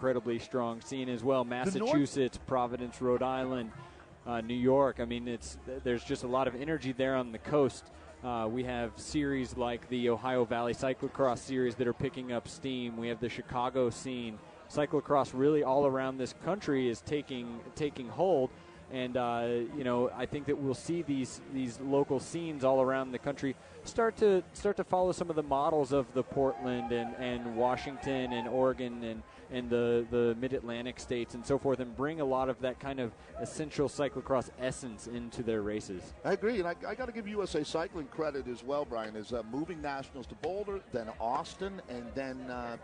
incredibly strong scene as well. Massachusetts, Providence, Rhode Island, New York. I mean, there's just a lot of energy there on the coast. We have series like the Ohio Valley Cyclocross series that are picking up steam. We have the Chicago scene. Cyclocross really all around this country is taking hold. And, I think that we'll see these local scenes all around the country start to follow some of the models of the Portland and Washington and Oregon and the Mid-Atlantic states and so forth, and bring a lot of that kind of essential cyclocross essence into their races. I agree, and I got to give USA Cycling credit as well, Brian, is moving nationals to Boulder, then Austin, and then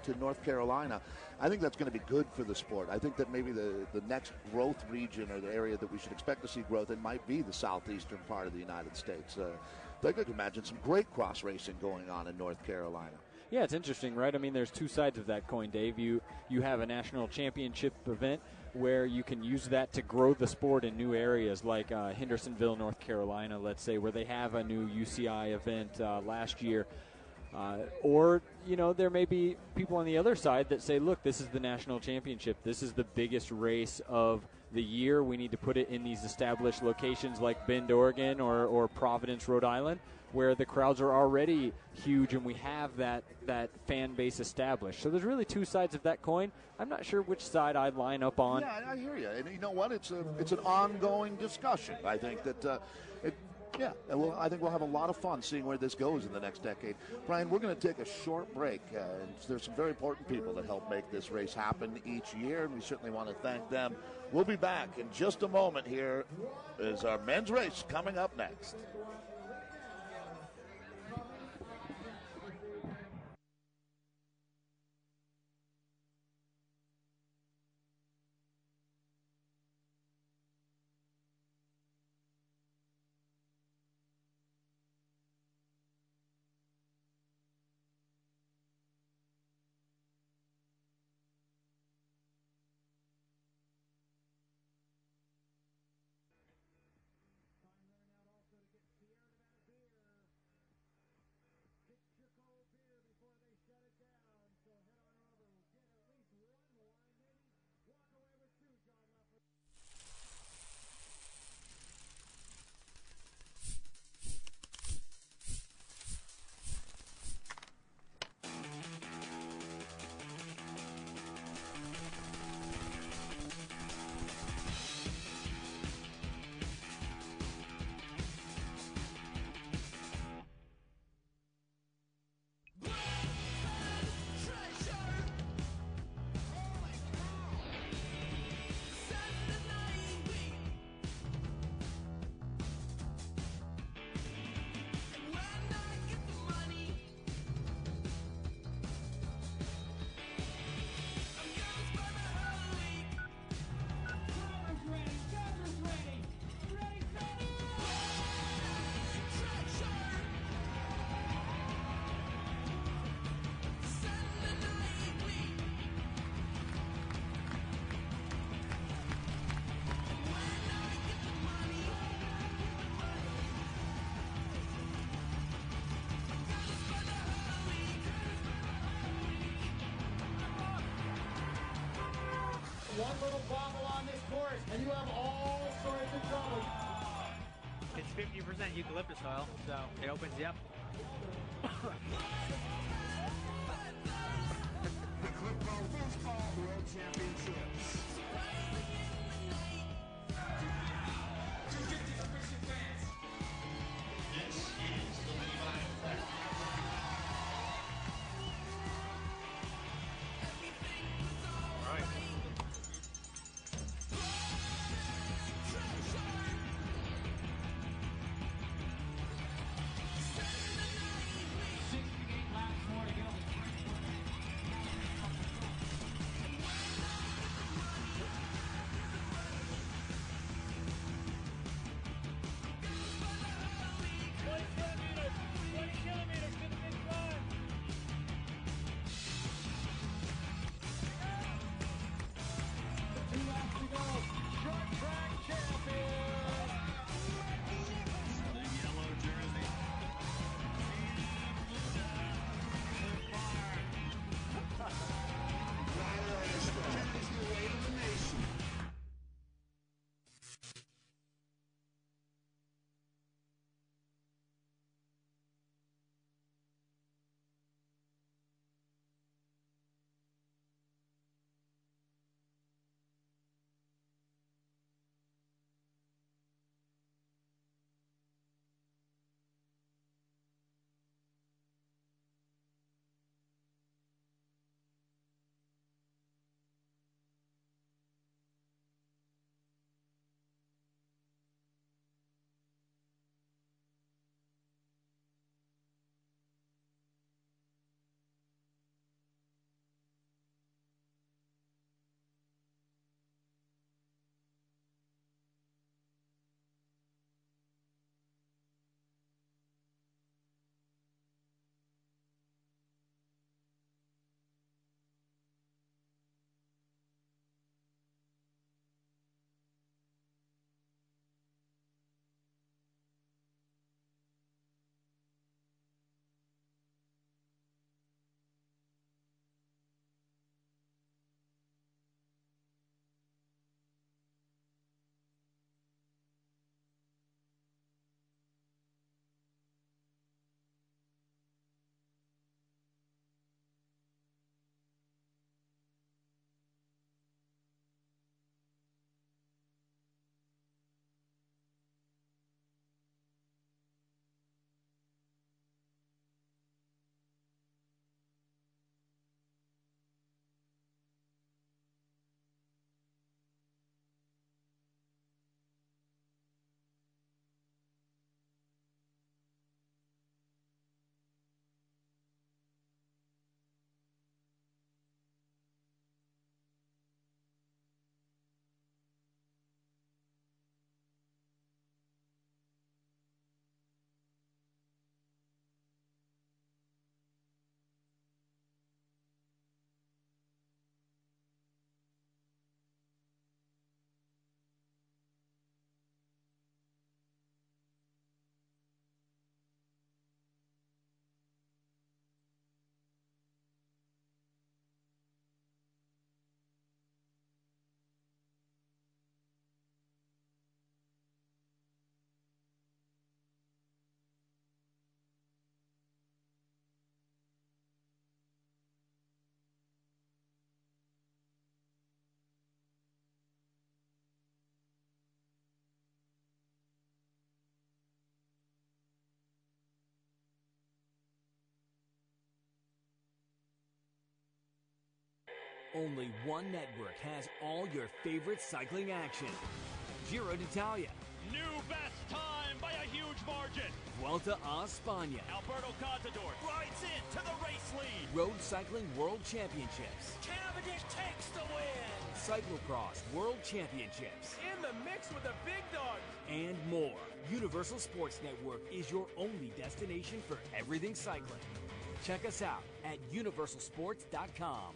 to North Carolina. I think that's going to be good for the sport. I think that maybe the next growth region or the area that we should expect to see growth in might be the southeastern part of the United States. I could imagine some great cross racing going on in North Carolina. Yeah, it's interesting, right? I mean, there's two sides of that coin, Dave. You have a national championship event where you can use that to grow the sport in new areas like Hendersonville, North Carolina, let's say, where they have a new UCI event last year. Or, there may be people on the other side that say, look, this is the national championship. This is the biggest race of the year. We need to put it in these established locations like Bend, Oregon or Providence, Rhode Island, where the crowds are already huge and we have that fan base established. So there's really two sides of that coin. I'm not sure which side I'd line up on. Yeah, I hear you. And you know what? It's an ongoing discussion. I think that I think we'll have a lot of fun seeing where this goes in the next decade. Brian, we're going to take a short break. And there's some very important people that help make this race happen each year, and we certainly want to thank them. We'll be back in just a moment. Here is our men's race coming up next. One little bobble on this course, and you have all sorts of trouble. It's 50% eucalyptus oil, so it opens you up. The Clif Baseball World Championships. This is the Levi Effect. Only one network has all your favorite cycling action. Giro d'Italia. New best time by a huge margin. Vuelta a España. Alberto Contador rides into the race lead. Road Cycling World Championships. Cavendish takes the win. Cyclo-cross World Championships. In the mix with the big dogs. And more. Universal Sports Network is your only destination for everything cycling. Check us out at universalsports.com.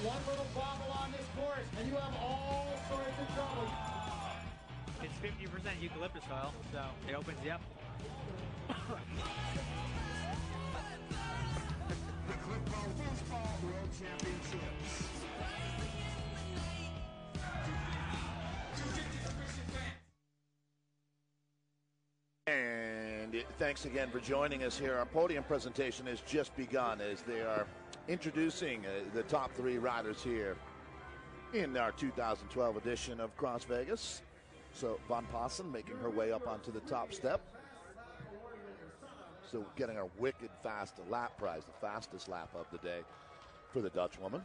One little bobble on this course, and you have all sorts of trouble. It's 50% eucalyptus oil, so it opens you up. The Clif World Championships. And thanks again for joining us here. Our podium presentation has just begun as they are introducing the top three riders here in our 2012 edition of CrossVegas. So Van Passen making her way up onto the top step. So getting our wicked fast lap prize, the fastest lap of the day for the Dutch woman.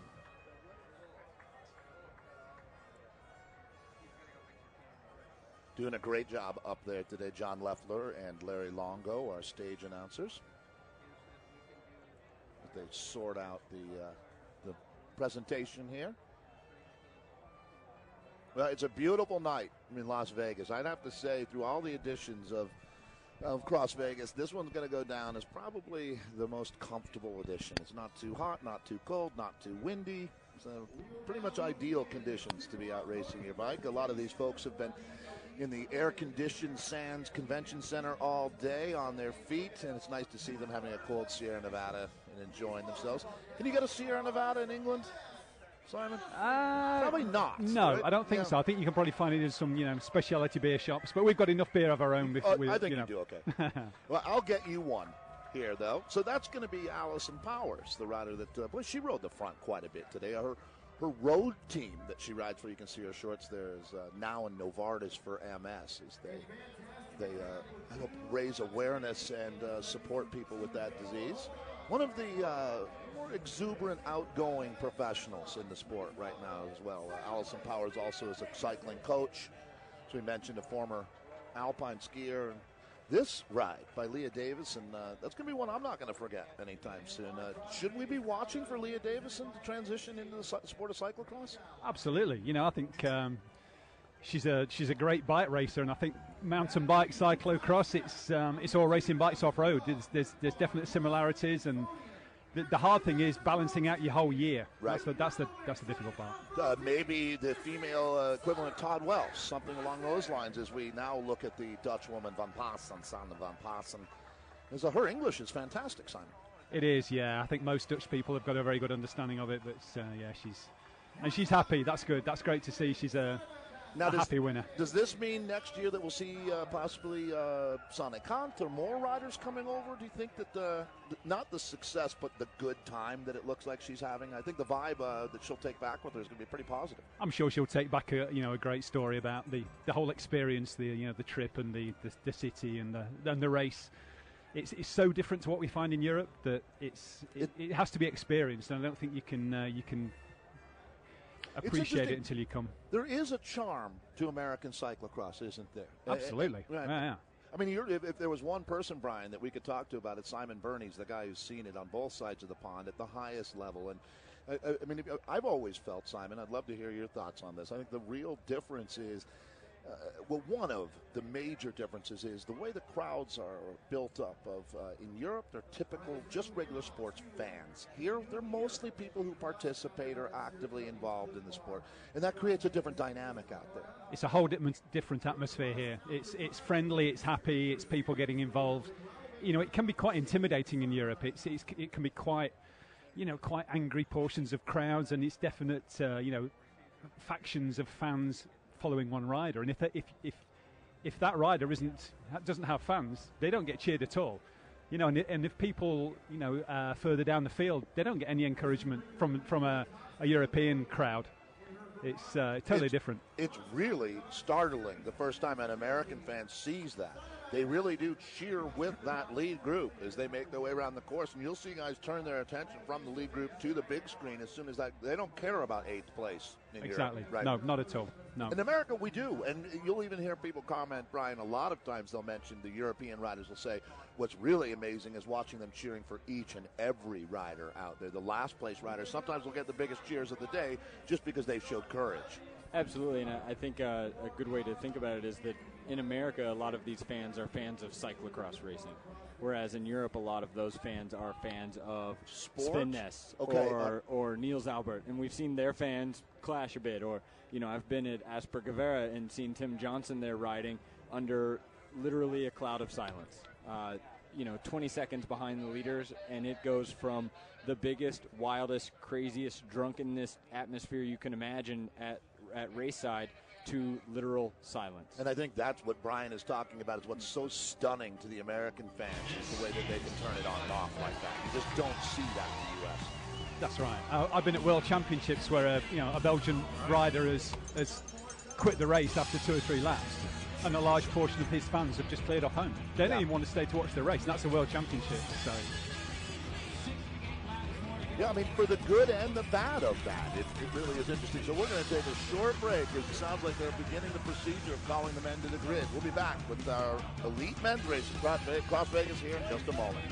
Doing a great job up there today, John Leffler and Larry Longo, our stage announcers. They sort out the presentation here. Well, it's a beautiful night in Las Vegas. I'd have to say, through all the editions of CrossVegas, this one's going to go down as probably the most comfortable edition. It's not too hot, not too cold, not too windy. So pretty much ideal conditions to be out racing your bike. A lot of these folks have been in the air-conditioned Sands Convention Center all day on their feet, and it's nice to see them having a cold Sierra Nevada and enjoying themselves. Can you get a Sierra Nevada in England, Simon? Probably not. No, right? I don't think so. I think you can probably find it in some, specialty beer shops, but we've got enough beer of our own. I think you do okay. Well, I'll get you one here, though. So that's going to be Allison Powers, the rider that, she rode the front quite a bit today. Her road team that she rides for, you can see her shorts there, is now in Novartis for MS, as they help raise awareness and support people with that disease. One of the more exuberant, outgoing professionals in the sport right now as well. Allison Powers also is a cycling coach. As we mentioned, a former alpine skier. And this ride by Leah Davison, that's going to be one I'm not going to forget anytime soon. Should we be watching for Leah Davison to transition into the sport of cyclocross? Absolutely. I think she's a great bike racer, and I think mountain bike, cyclo-cross, it's all racing bikes off-road. There's definite similarities, and the hard thing is balancing out your whole year. Right. That's the difficult part. Maybe the female equivalent of Towle, something along those lines, as we now look at the Dutch woman Van Passen, Sanne Van Passen. Her English is fantastic, Simon. It is, yeah. I think most Dutch people have got a very good understanding of it. But she's happy. That's good. That's great to see. She's a happy winner. Does this mean next year that we'll see possibly Sanne Kant or more riders coming over? Do you think that not the success, but the good time that it looks like she's having? I think the vibe that she'll take back with her is going to be pretty positive. I'm sure she'll take back a great story about the whole experience, the trip and the city and the race. It's so different to what we find in Europe that it has to be experienced, and I don't think you can appreciate it until you come. There is a charm to American cyclocross, isn't there? Absolutely. Yeah. I mean, if there was one person, Brian, that we could talk to about it, Simon Burney's the guy who's seen it on both sides of the pond at the highest level. And I mean, I've always felt, Simon, I'd love to hear your thoughts on this. I think the real difference is, one of the major differences is the way the crowds are built up. In Europe, they're typical, just regular sports fans. Here, they're mostly people who participate or actively involved in the sport, and that creates a different dynamic out there. It's a whole different atmosphere here. It's friendly, it's happy, it's people getting involved. It can be quite intimidating in Europe. It can be quite angry portions of crowds, and it's definite, factions of fans following one rider, and if that rider doesn't have fans, they don't get cheered at all, and if people further down the field, they don't get any encouragement from a European crowd. It's totally different. It's really startling the first time an American fan sees that. They really do cheer with that lead group as they make their way around the course, and you'll see guys turn their attention from the lead group to the big screen as soon as that. They don't care about 8th place in exactly. Europe, right? No, not at all. No. In America, we do, and you'll even hear people comment, Brian, a lot of times they'll mention the European riders will say, what's really amazing is watching them cheering for each and every rider out there. The last place riders sometimes will get the biggest cheers of the day just because they've showed courage. Absolutely, and I think a good way to think about it is that in America, a lot of these fans are fans of cyclocross racing, whereas in Europe, a lot of those fans are fans of Sven Nys or Niels Albert, and we've seen their fans clash a bit. Or, I've been at Asper-Guevara and seen Tim Johnson there riding under literally a cloud of silence. 20 seconds behind the leaders, and it goes from the biggest, wildest, craziest, drunkenness atmosphere you can imagine at race side to literal silence. And I think that's what Brian is talking about, is what's so stunning to the American fans is the way that they can turn it on and off like that. You just don't see that in the U.S. That's right. I've been at World Championships where a Belgian rider has quit the race after 2 or 3 laps, and a large portion of his fans have just cleared off home. They don't even want to stay to watch the race, and that's a World Championship. So. Yeah, I mean, for the good and the bad of that, it really is interesting. So we're going to take a short break. It sounds like they're beginning the procedure of calling the men to the grid. We'll be back with our elite men's race at CrossVegas here in just a moment.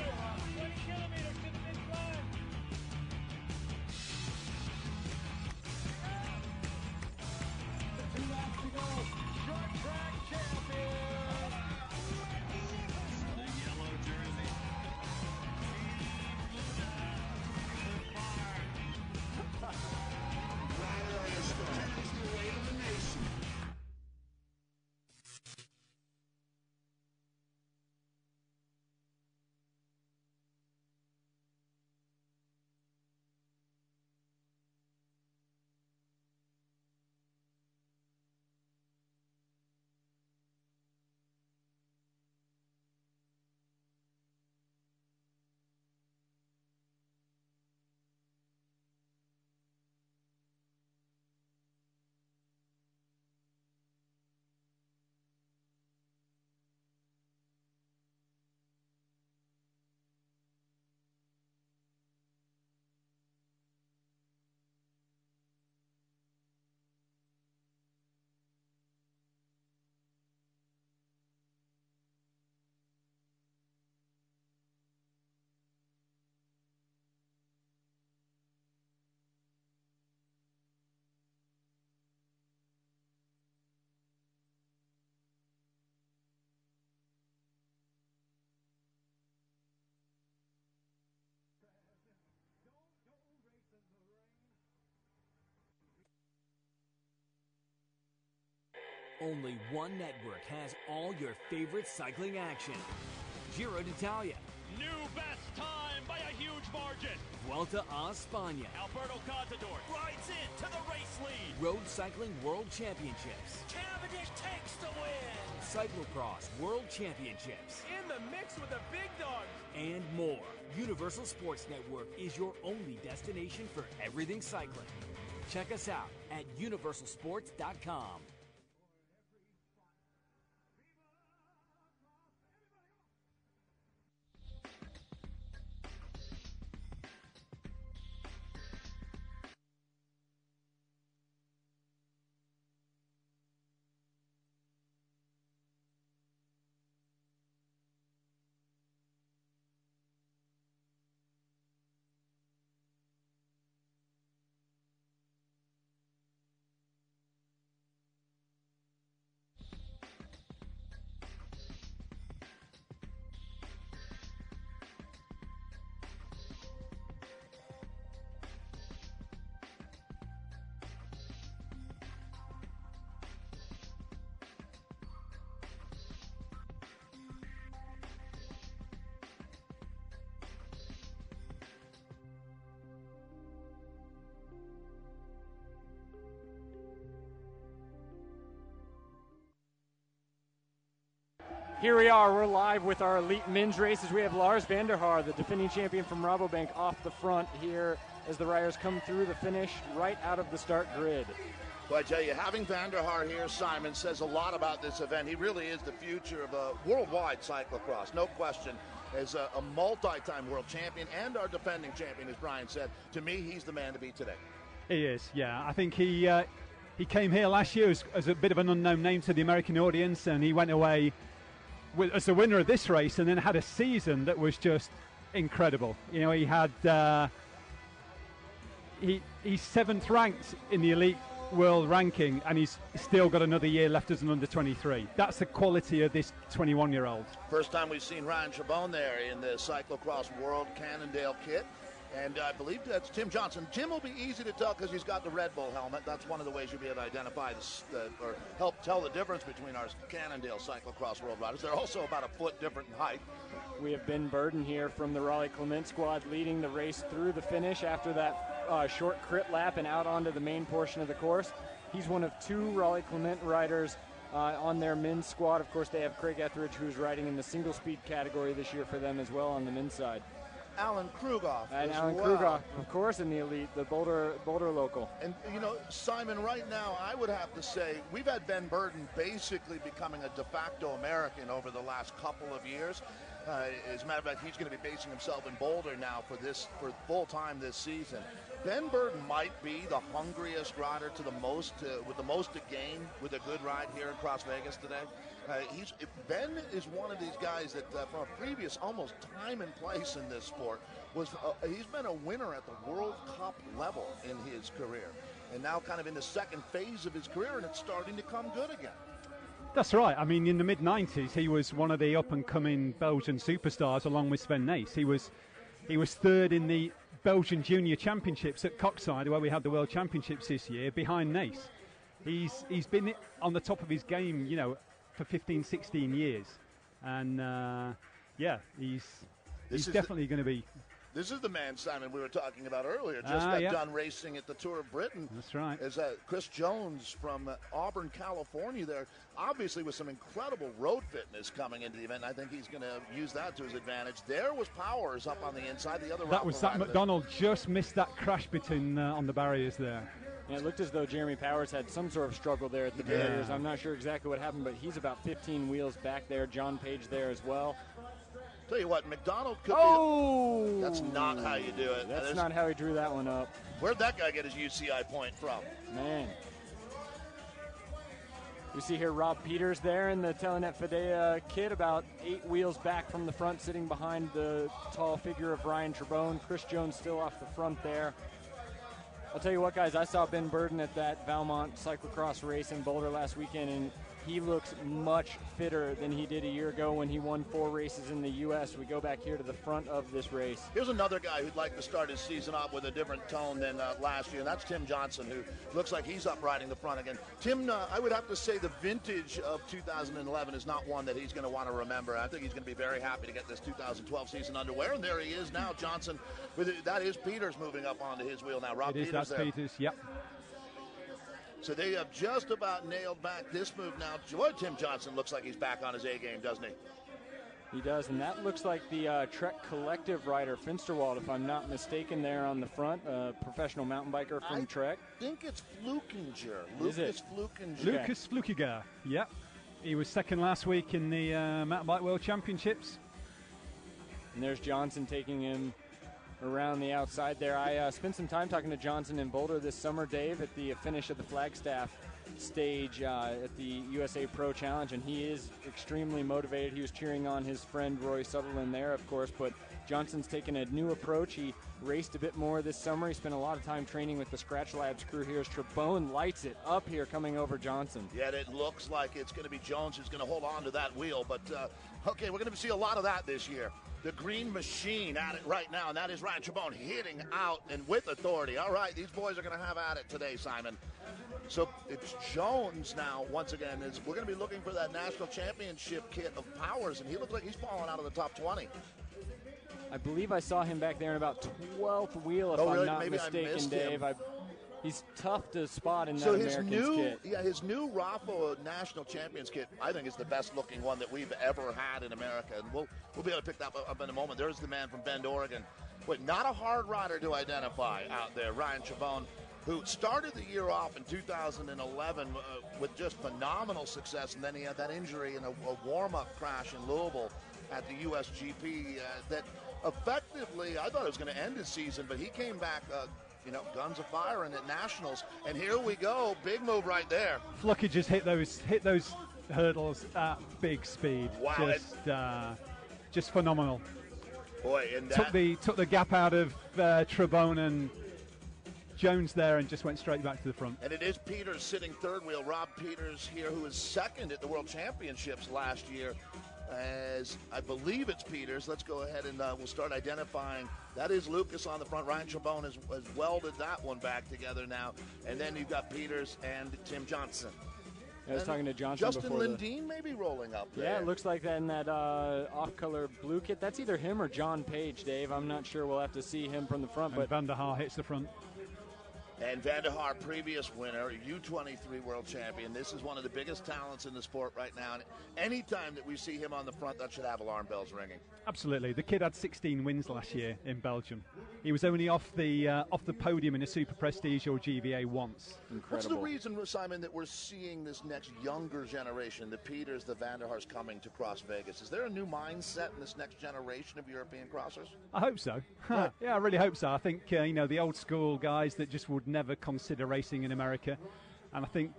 Only one network has all your favorite cycling action. Giro d'Italia. New best time by a huge margin. Vuelta a España. Alberto Contador rides in to the race lead. Road Cycling World Championships. Cavendish takes the win. Cyclo-cross World Championships. In the mix with the big dogs. And more. Universal Sports Network is your only destination for everything cycling. Check us out at universalsports.com. Here we are, we're live with our elite men's races. We have Lars van der Haar, the defending champion from Rabobank, off the front here as the riders come through the finish right out of the start grid. Well, I tell you, having van der Haar here, Simon, says a lot about this event. He really is the future of a worldwide cyclocross, no question. As a multi-time world champion and our defending champion, as Brian said, to me, he's the man to beat today. He is, yeah. I think he came here last year as a bit of an unknown name to the American audience, and he went away as the winner of this race, and then had a season that was just incredible. You know, he had he's 7th ranked in the elite world ranking, and he's still got another year left as an under 23. That's the quality of this 21-year-old. First time we've seen Ryan Chabon there in the cyclocross world Cannondale kit. And I believe that's Tim Johnson. Tim will be easy to tell because he's got the Red Bull helmet. That's one of the ways you'll be able to identify this, or help tell the difference between our Cannondale cyclocross world riders. They're also about a foot different in height. We have Ben Burden here from the Raleigh Clement squad leading the race through the finish after that short crit lap and out onto the main portion of the course. He's one of 2 Raleigh Clement riders on their men's squad. Of course, they have Craig Etheridge, who's riding in the single speed category this year for them as well on the men's side. Alan Krugoff. And Alan Krugoff, of course, in the elite, the Boulder local. And, you know, Simon, right now, I would have to say we've had Ben Burden basically becoming a de facto American over the last couple of years. As a matter of fact, he's going to be basing himself in Boulder now for full time this season. Ben Burden might be the hungriest rider to the most, with the most to gain with a good ride here in CrossVegas today. Ben is one of these guys that from a previous almost time and place in this sport he's been a winner at the World Cup level in his career, and now kind of in the second phase of his career, and it's starting to come good again. That's right. I mean, in the mid-90s, he was one of the up-and-coming Belgian superstars along with Sven Nys. He was 3rd in the Belgian Junior Championships at Coxside, where we had the World Championships this year, behind Nys. He's been on the top of his game, you know, for 15, 16 years. And, he's definitely going to be... This is the man, Simon, we were talking about earlier. Just got done racing at the Tour of Britain. That's right. As Chris Jones from Auburn, California there, obviously with some incredible road fitness coming into the event. I think he's going to use that to his advantage. There was Powers up on the inside. The other that was Zach McDonald just missed that crash between on the barriers there. And it looked as though Jeremy Powers had some sort of struggle there at the barriers. I'm not sure exactly what happened, but he's about 15 wheels back there. John Page there as well. Tell you what, McDonald could be... That's not how you do it. That's not how he drew that one up. Where'd that guy get his UCI point from? Man. We see here Rob Peters there in the Telenet Fidea kit, about 8 wheels back from the front, sitting behind the tall figure of Ryan Chabon. Chris Jones still off the front there. I'll tell you what, guys, I saw Ben Burden at that Valmont cyclocross race in Boulder last weekend, and he looks much fitter than he did a year ago when he won 4 races in the U.S. We go back here to the front of this race. Here's another guy who'd like to start his season off with a different tone than last year, and that's Tim Johnson, who looks like he's up riding the front again. Tim, I would have to say the vintage of 2011 is not one that he's going to want to remember. I think he's going to be very happy to get this 2012 season underway, and there he is now, Johnson. That is Peters moving up onto his wheel now. Rob Peters that's there. Peters, yep. So they have just about nailed back this move now. Boy, Tim Johnson looks like he's back on his A game, doesn't he? He does, and that looks like the Trek Collective rider, Finsterwald, if I'm not mistaken, there on the front, professional mountain biker from Trek. I think it's Flukinger. Lucas Flukinger. Lucas Flukiger, yep. He was second last week in the Mountain Bike World Championships. And there's Johnson taking him around the outside there. I spent some time talking to Johnson in Boulder this summer, Dave, at the finish of the Flagstaff stage at the USA Pro Challenge, and he is extremely motivated. He was cheering on his friend Roy Sutherland there, of course, but Johnson's taken a new approach. He raced a bit more this summer. He spent a lot of time training with the Scratch Labs crew here as Trebone lights it up here coming over Johnson. Yet it looks like it's going to be Jones who's going to hold on to that wheel, but okay, we're going to see a lot of that this year. The Green Machine at it right now, and that is Ryan Trebone hitting out and with authority. All right, these boys are going to have at it today, Simon. So it's Jones now, once again. We're going to be looking for that national championship kit of Powers, and he looks like he's falling out of the top 20. I believe I saw him back there in about 12th wheel, if I'm not mistaken, Dave. He's tough to spot in that Americans kit. Yeah, his new Rafa National Champions kit, I think, is the best-looking one that we've ever had in America, and we'll be able to pick that up in a moment. There's the man from Bend, Oregon. But not a hard rider to identify out there, Ryan Trebone, who started the year off in 2011 with just phenomenal success, and then he had that injury in a warm-up crash in Louisville at the USGP that effectively, I thought it was going to end his season, but he came back guns a-firing at Nationals, and here we go, big move right there. Flucky just hit those hurdles at big speed. Wow, just phenomenal. Boy, and took the gap out of Trebone and Jones there, and just went straight back to the front. And it is Peters sitting third wheel. Rob Peters here, who was second at the World Championships last year. As I believe it's Peters. Let's go ahead and we'll start identifying. That is Lucas on the front. Ryan Trebone has welded that one back together now. And then you've got Peters and Tim Johnson. I was talking to Johnson Justin before. Lindeen maybe rolling up there. Yeah, it looks like that in that off-color blue kit. That's either him or John Page, Dave. I'm not sure. We'll have to see him from the front. But Van der Haar hits the front. And Van der Haar, previous winner, U23 world champion. This is one of the biggest talents in the sport right now. And anytime that we see him on the front, that should have alarm bells ringing. Absolutely. The kid had 16 wins last year in Belgium. He was only off the podium in a Super Prestige or GVA once. Incredible. What's the reason, Simon, that we're seeing this next younger generation, the Peters, the Van der Haars, coming to CrossVegas? Is there a new mindset in this next generation of European crossers? I hope so. Yeah, I really hope so. I think, the old school guys that just would never consider racing in America. And I think,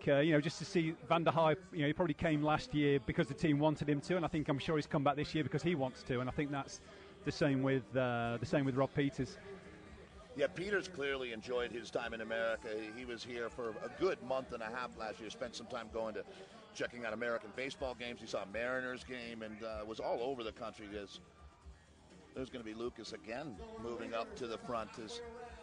just to see Van der Haar, he probably came last year because the team wanted him to, and I'm sure he's come back this year because he wants to, and I think that's the same with Rob Peters. Yeah, Peters clearly enjoyed his time in America. He was here for a good month and a half last year, spent some time going to checking out American baseball games. He saw a Mariners game and was all over the country. There's going to be Lucas again moving up to the front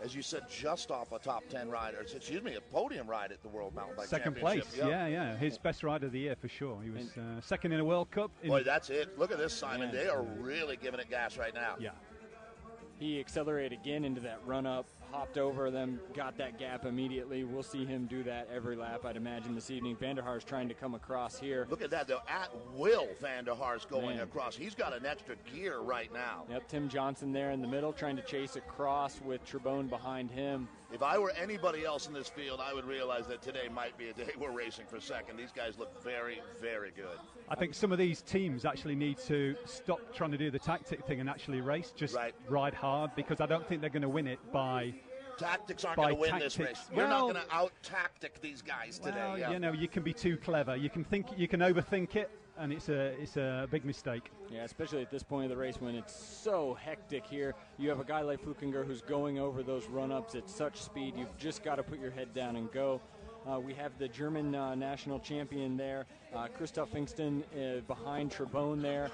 as you said, just off a top 10 rider. A podium ride at the World Mountain Bike Second Championship. place, yeah. His best ride of the year for sure. He was second in a World Cup. Boy, that's it. Look at this, Simon. They are really giving it gas right now. Yeah. He accelerated again into that run-up, hopped over them, got that gap immediately. We'll see him do that every lap, I'd imagine, this evening. Van der Haar's trying to come across here. Look at that, though. At will, Van der Haar's going across. He's got an extra gear right now. Yep, Tim Johnson there in the middle trying to chase across with Trebone behind him. If I were anybody else in this field, I would realize that today might be a day we're racing for second. These guys look very, very good. I think some of these teams actually need to stop trying to do the tactic thing and actually race. Just ride hard, because I don't think they're going to win it by Tactics aren't going to win this race. You're not going to out-tactic these guys today. Yeah. You know, you can be too clever. You can overthink it, and it's a big mistake. Yeah, especially at this point of the race when it's so hectic here. You have a guy like Flukinger who's going over those run-ups at such speed. You've just got to put your head down and go. We have the German national champion there, Christoph Pfingsten behind Trebone there.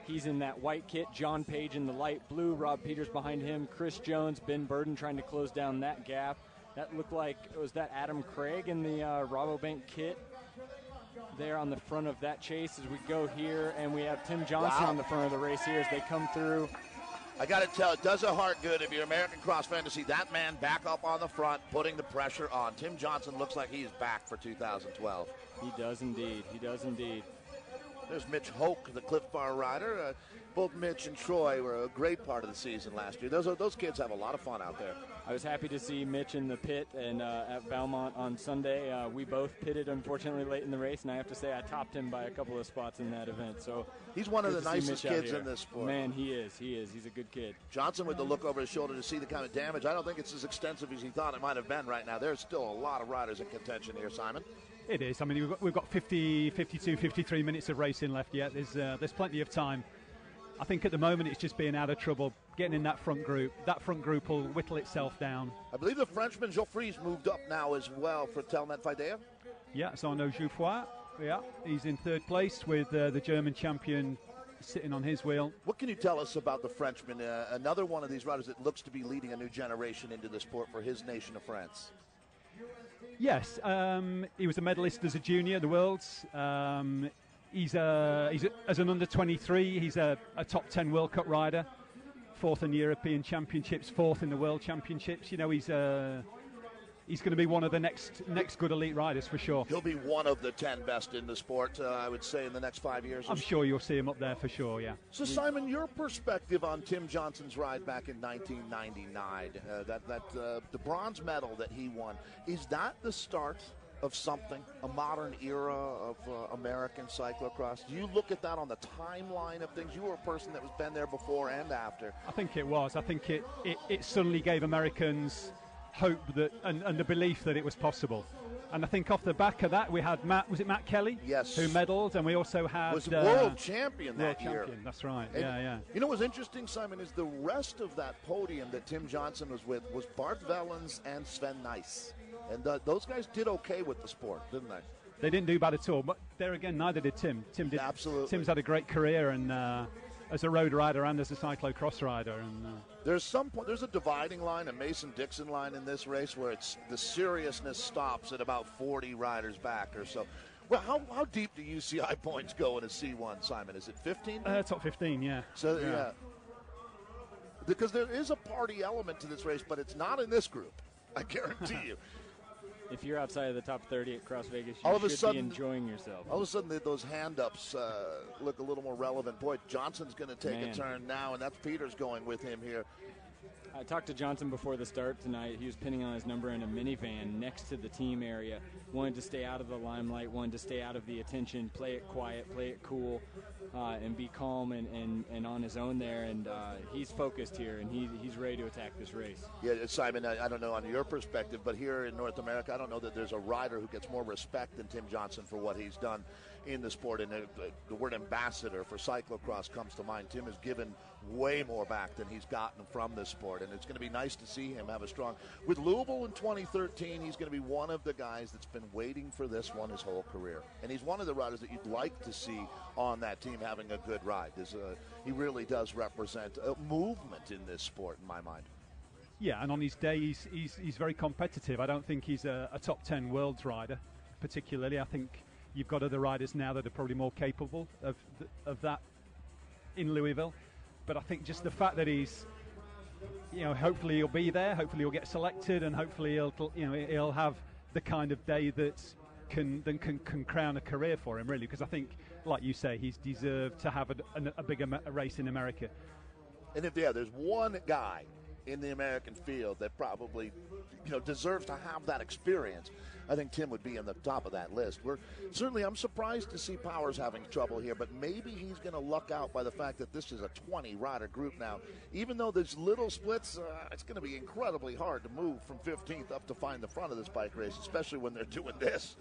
He's in that white kit. John Page in the light blue. Rob Peters behind him. Chris Jones, Ben Burden trying to close down that gap. That looked like, was that Adam Craig in the Rabobank kit there on the front of that chase as we go here. And we have Tim Johnson on the front of the race here as they come through. I got to tell, it does a heart good if you're American Cross fan to see that man back up on the front, putting the pressure on. Tim Johnson looks like he's back for 2012. He does indeed. He does indeed. There's Mitch Hoke, the Clif Bar rider. Both Mitch and Troy were a great part of the season last year. Those kids have a lot of fun out there. I was happy to see Mitch in the pit and at Valmont on Sunday. We both pitted, unfortunately, late in the race, and I have to say I topped him by a couple of spots in that event. So he's one of the nicest kids in this sport. Man, he is. He's a good kid. Johnson with the look over his shoulder to see the kind of damage. I don't think it's as extensive as he thought it might have been right now. There's still a lot of riders in contention here, Simon. It is. I mean, we've got 50, 52, 53 minutes of racing left yet. There's plenty of time. I think at the moment it's just being out of trouble, getting in that front group. That front group will whittle itself down. I believe the Frenchman Geoffrey's moved up now as well for Telnet Fidea. Yeah, so Arnaud Jouffroy. Yeah, he's in third place with the German champion sitting on his wheel. What can you tell us about the Frenchman? Another one of these riders that looks to be leading a new generation into the sport for his nation of France. Yes, he was a medalist as a junior, the Worlds. He's as an under-23, he's a top 10 World Cup rider, fourth in the European Championships, fourth in the World Championships. You know, he's going to be one of the next good elite riders for sure. He'll be one of the 10 best in the sport, I would say, in the next 5 years. I'm sure you'll see him up there for sure, yeah. So, Simon, your perspective on Tim Johnson's ride back in 1999, the bronze medal that he won, is that the start of something, a modern era of American cyclocross? Do you look at that on the timeline of things? You were a person that was been there before and after. I think it was. I think it suddenly gave Americans hope that and the belief that it was possible. And I think off the back of that, we had Matt Kelly? Yes. Who medaled, and we also had... Was world champion that year. Champion, that's right, and yeah. You know what's interesting, Simon, is the rest of that podium that Tim Johnson was with was Bart Vellens and Sven Nys. And those guys did okay with the sport, didn't they? They didn't do bad at all, but there again, neither did Tim. Absolutely. Tim's had a great career, and as a road rider and as a cyclo-cross rider. And there's a dividing line, a Mason-Dixon line in this race where it's the seriousness stops at about 40 riders back or so. Well, how deep do UCI points go in a C1, Simon? Is it 15? Top 15, yeah. So yeah. Because there is a party element to this race, but it's not in this group. I guarantee you. If you're outside of the top 30 at CrossVegas, you should be enjoying yourself. All of a sudden, those hand-ups look a little more relevant. Boy, Johnson's going to take a turn now, and that's Peters going with him here. I talked to Johnson before the start tonight. He was pinning on his number in a minivan next to the team area. Wanted to stay out of the limelight, wanted to stay out of the attention, play it quiet, play it cool, and be calm and on his own there. And he's focused here, and he's ready to attack this race. Yeah, Simon, I don't know on your perspective, but here in North America, I don't know that there's a rider who gets more respect than Tim Johnson for what he's done in the sport. And the word ambassador for cyclocross comes to mind. Tim has given way more back than he's gotten from this sport, and it's going to be nice to see him have a strong... With Louisville in 2013, he's going to be one of the guys that's been waiting for this one his whole career. And he's one of the riders that you'd like to see on that team having a good ride. He really does represent a movement in this sport, in my mind. Yeah, and on his day, he's very competitive. I don't think he's a top 10 world's rider, particularly. I think you've got other riders now that are probably more capable of that in Louisville. But I think just the fact that he's, hopefully he'll be there, hopefully he'll get selected, and hopefully he'll have the kind of day that can crown a career for him, really. Because I think, like you say, he's deserved to have a bigger race in America. And if there's one guy in the American field that probably, deserves to have that experience, I think Tim would be on the top of that list. I'm surprised to see Powers having trouble here, but maybe he's going to luck out by the fact that this is a 20-rider group now. Even though there's little splits, it's going to be incredibly hard to move from 15th up to find the front of this bike race, especially when they're doing this.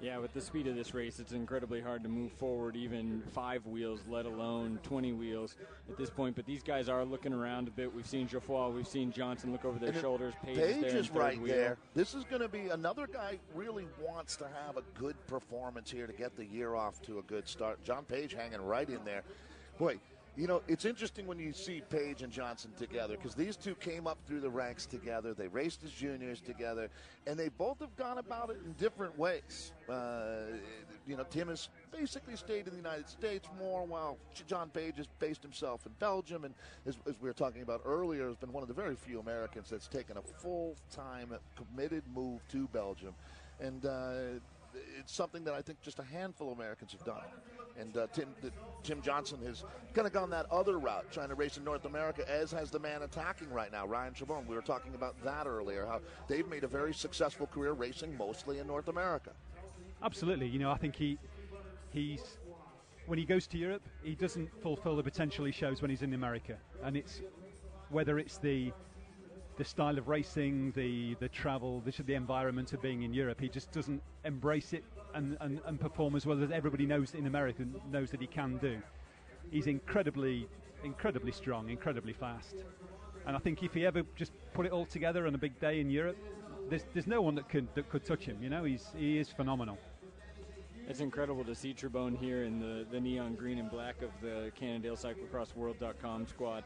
Yeah, with the speed of this race, it's incredibly hard to move forward even 5 wheels, let alone 20 wheels at this point. But these guys are looking around a bit. We've seen Geoffroy, we've seen Johnson look over their shoulders. Page is right there. This is going to be another guy really wants to have a good performance here to get the year off to a good start. John Page hanging right in there. Boy, it's interesting when you see Page and Johnson together because these two came up through the ranks together. They raced as juniors together, and they both have gone about it in different ways. Tim has basically stayed in the United States more, while John Page has based himself in Belgium, and as we were talking about earlier, has been one of the very few Americans that's taken a full-time, committed move to Belgium. And it's something that I think just a handful of Americans have done. And Tim Johnson has kind of gone that other route, trying to race in North America, as has the man attacking right now, Ryan Chabon. We were talking about that earlier, how they've made a very successful career racing mostly in North America. Absolutely. I think he's when he goes to Europe, he doesn't fulfill the potential he shows when he's in America. And it's whether it's the style of racing, the travel, the environment of being in Europe, he just doesn't embrace it and perform as well as everybody knows in America knows that he can do. He's incredibly strong, incredibly fast. And I think if he ever just put it all together on a big day in Europe, there's no one that could touch him. He is phenomenal. It's incredible to see Trebone here in the neon green and black of the Cannondale CyclocrossWorld.com squad.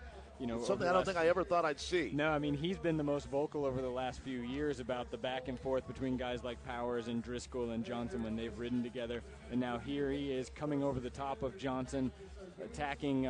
Something I don't think I ever thought I'd see. No, I mean, he's been the most vocal over the last few years about the back and forth between guys like Powers and Driscoll and Johnson when they've ridden together. And now here he is coming over the top of Johnson, attacking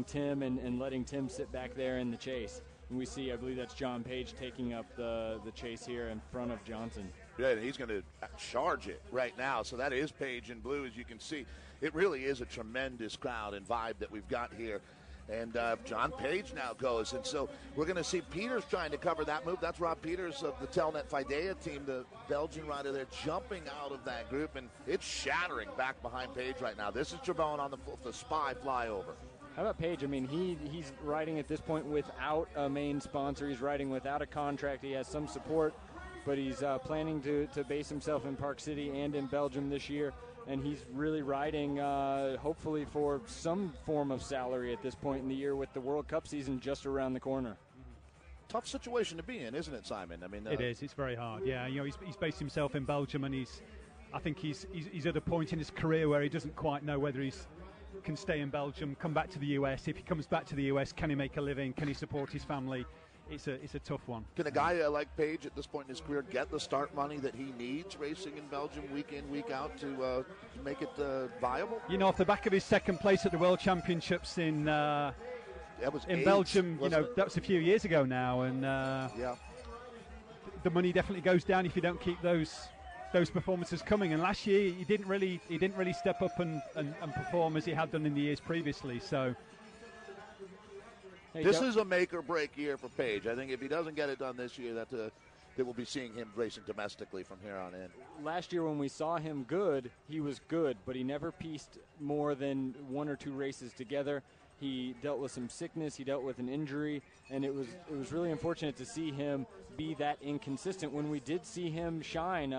Tim and letting Tim sit back there in the chase. And we see, I believe that's John Page taking up the chase here in front of Johnson. Yeah, and he's going to charge it right now. So that is Page in blue, as you can see. It really is a tremendous crowd and vibe that we've got here. And John Page now goes. And so we're going to see Peters trying to cover that move. That's Rob Peters of the Telnet Fidea team, the Belgian rider there, jumping out of that group. And it's shattering back behind Page right now. This is Trebone on the spy flyover. How about Page? I mean, he's riding at this point without a main sponsor. He's riding without a contract. He has some support, but he's planning to base himself in Park City and in Belgium this year. And he's really riding, hopefully, for some form of salary at this point in the year with the World Cup season just around the corner. Tough situation to be in, isn't it, Simon? I mean, it is. It's very hard. Yeah, he's based himself in Belgium, and I think he's at a point in his career where he doesn't quite know whether he can stay in Belgium, come back to the US. If he comes back to the US, can he make a living? Can he support his family? It's a tough one. Can a guy like Page at this point in his career get the start money that he needs racing in Belgium week in, week out to make it viable? Off the back of his second place at the World Championships in Belgium, that was a few years ago now, and the money definitely goes down if you don't keep those performances coming. And last year he didn't really step up and perform as he had done in the years previously. So. This is a make-or-break year for Page. I think if he doesn't get it done this year, that we'll be seeing him racing domestically from here on in. Last year when we saw him good, he was good, but he never pieced more than 1 or 2 races together. He dealt with some sickness, he dealt with an injury, and it was really unfortunate to see him be that inconsistent. When we did see him shine,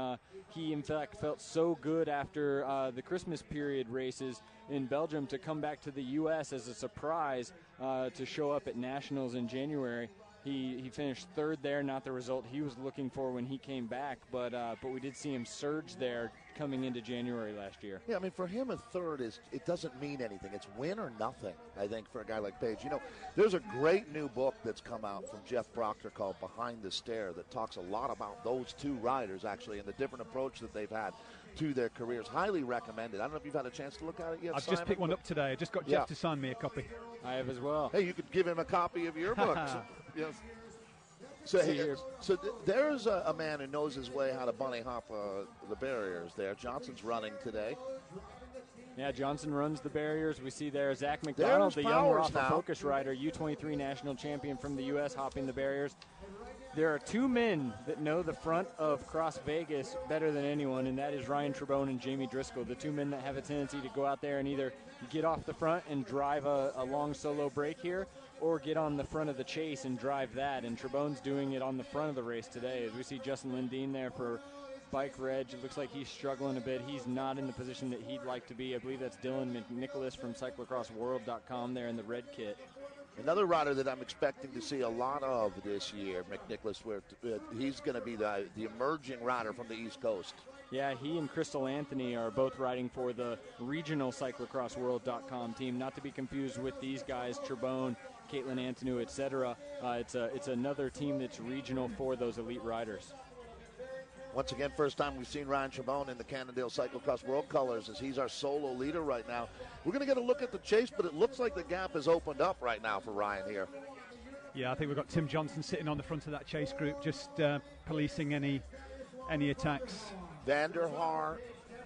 he in fact felt so good after the Christmas period races in Belgium to come back to the U.S. as a surprise to show up at Nationals in January. He finished 3rd there, not the result he was looking for when he came back, but we did see him surge there coming into January last year. Yeah, I mean, for him, a 3rd it doesn't mean anything. It's win or nothing, I think, for a guy like Page. There's a great new book that's come out from Jeff Proctor called Behind the Stare that talks a lot about those 2 riders, actually, and the different approach that they've had to their careers. Highly recommended. I don't know if you've had a chance to look at it yet, I've Simon, just picked one up today. I just got Jeff to sign me a copy. I have as well. Hey, you could give him a copy of your book. So there's a man who knows his way how to bunny hop the barriers there. Johnson's running today. Yeah, Johnson runs the barriers. We see there Zach McDonald, the young Rafa Focus rider, U23 national champion from the U.S., hopping the barriers. There are two men that know the front of CrossVegas better than anyone, and that is Ryan Trebone and Jamie Driscoll, the two men that have a tendency to go out there and either get off the front and drive a long solo break here, or get on the front of the chase and drive that. And Trebone's doing it on the front of the race today. As we see Justin Lindeen there for Bike Reg, it looks like he's struggling a bit. He's not in the position that he'd like to be. I believe that's Dylan McNicholas from cyclocrossworld.com there in the red kit. Another rider that I'm expecting to see a lot of this year, McNicholas, where he's going to be the emerging rider from the East Coast. Yeah, he and Crystal Anthony are both riding for the regional cyclocrossworld.com team, not to be confused with these guys, Trebone, Caitlin Antonu, etc. It's another team that's regional for those elite riders. Once again, first time we've seen Ryan Trebone in the Cannondale Cyclocross World colors, as he's our solo leader right now. We're going to get a look at the chase, but it looks like the gap has opened up right now for Ryan here. Yeah, I think we've got Tim Johnson sitting on the front of that chase group, just policing any attacks. Van der Haar,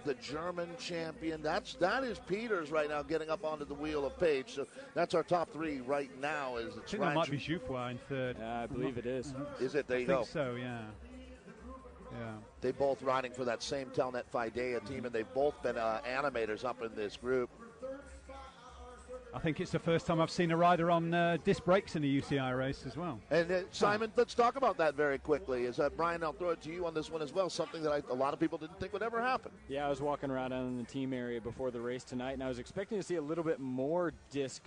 the German champion. That is Peters right now getting up onto the wheel of Page. So that's our top three right now. I think that might be Jouffroy in third. I believe it is. Is it? There you go. I think so, yeah. Yeah. They both riding for that same Telnet Fidea team, and they've both been animators up in this group. I think it's the first time I've seen a rider on disc brakes in a UCI race as well. And Simon, let's talk about that very quickly. Brian, I'll throw it to you on this one as well, something that a lot of people didn't think would ever happen. Yeah, I was walking around in the team area before the race tonight, and I was expecting to see a little bit more disc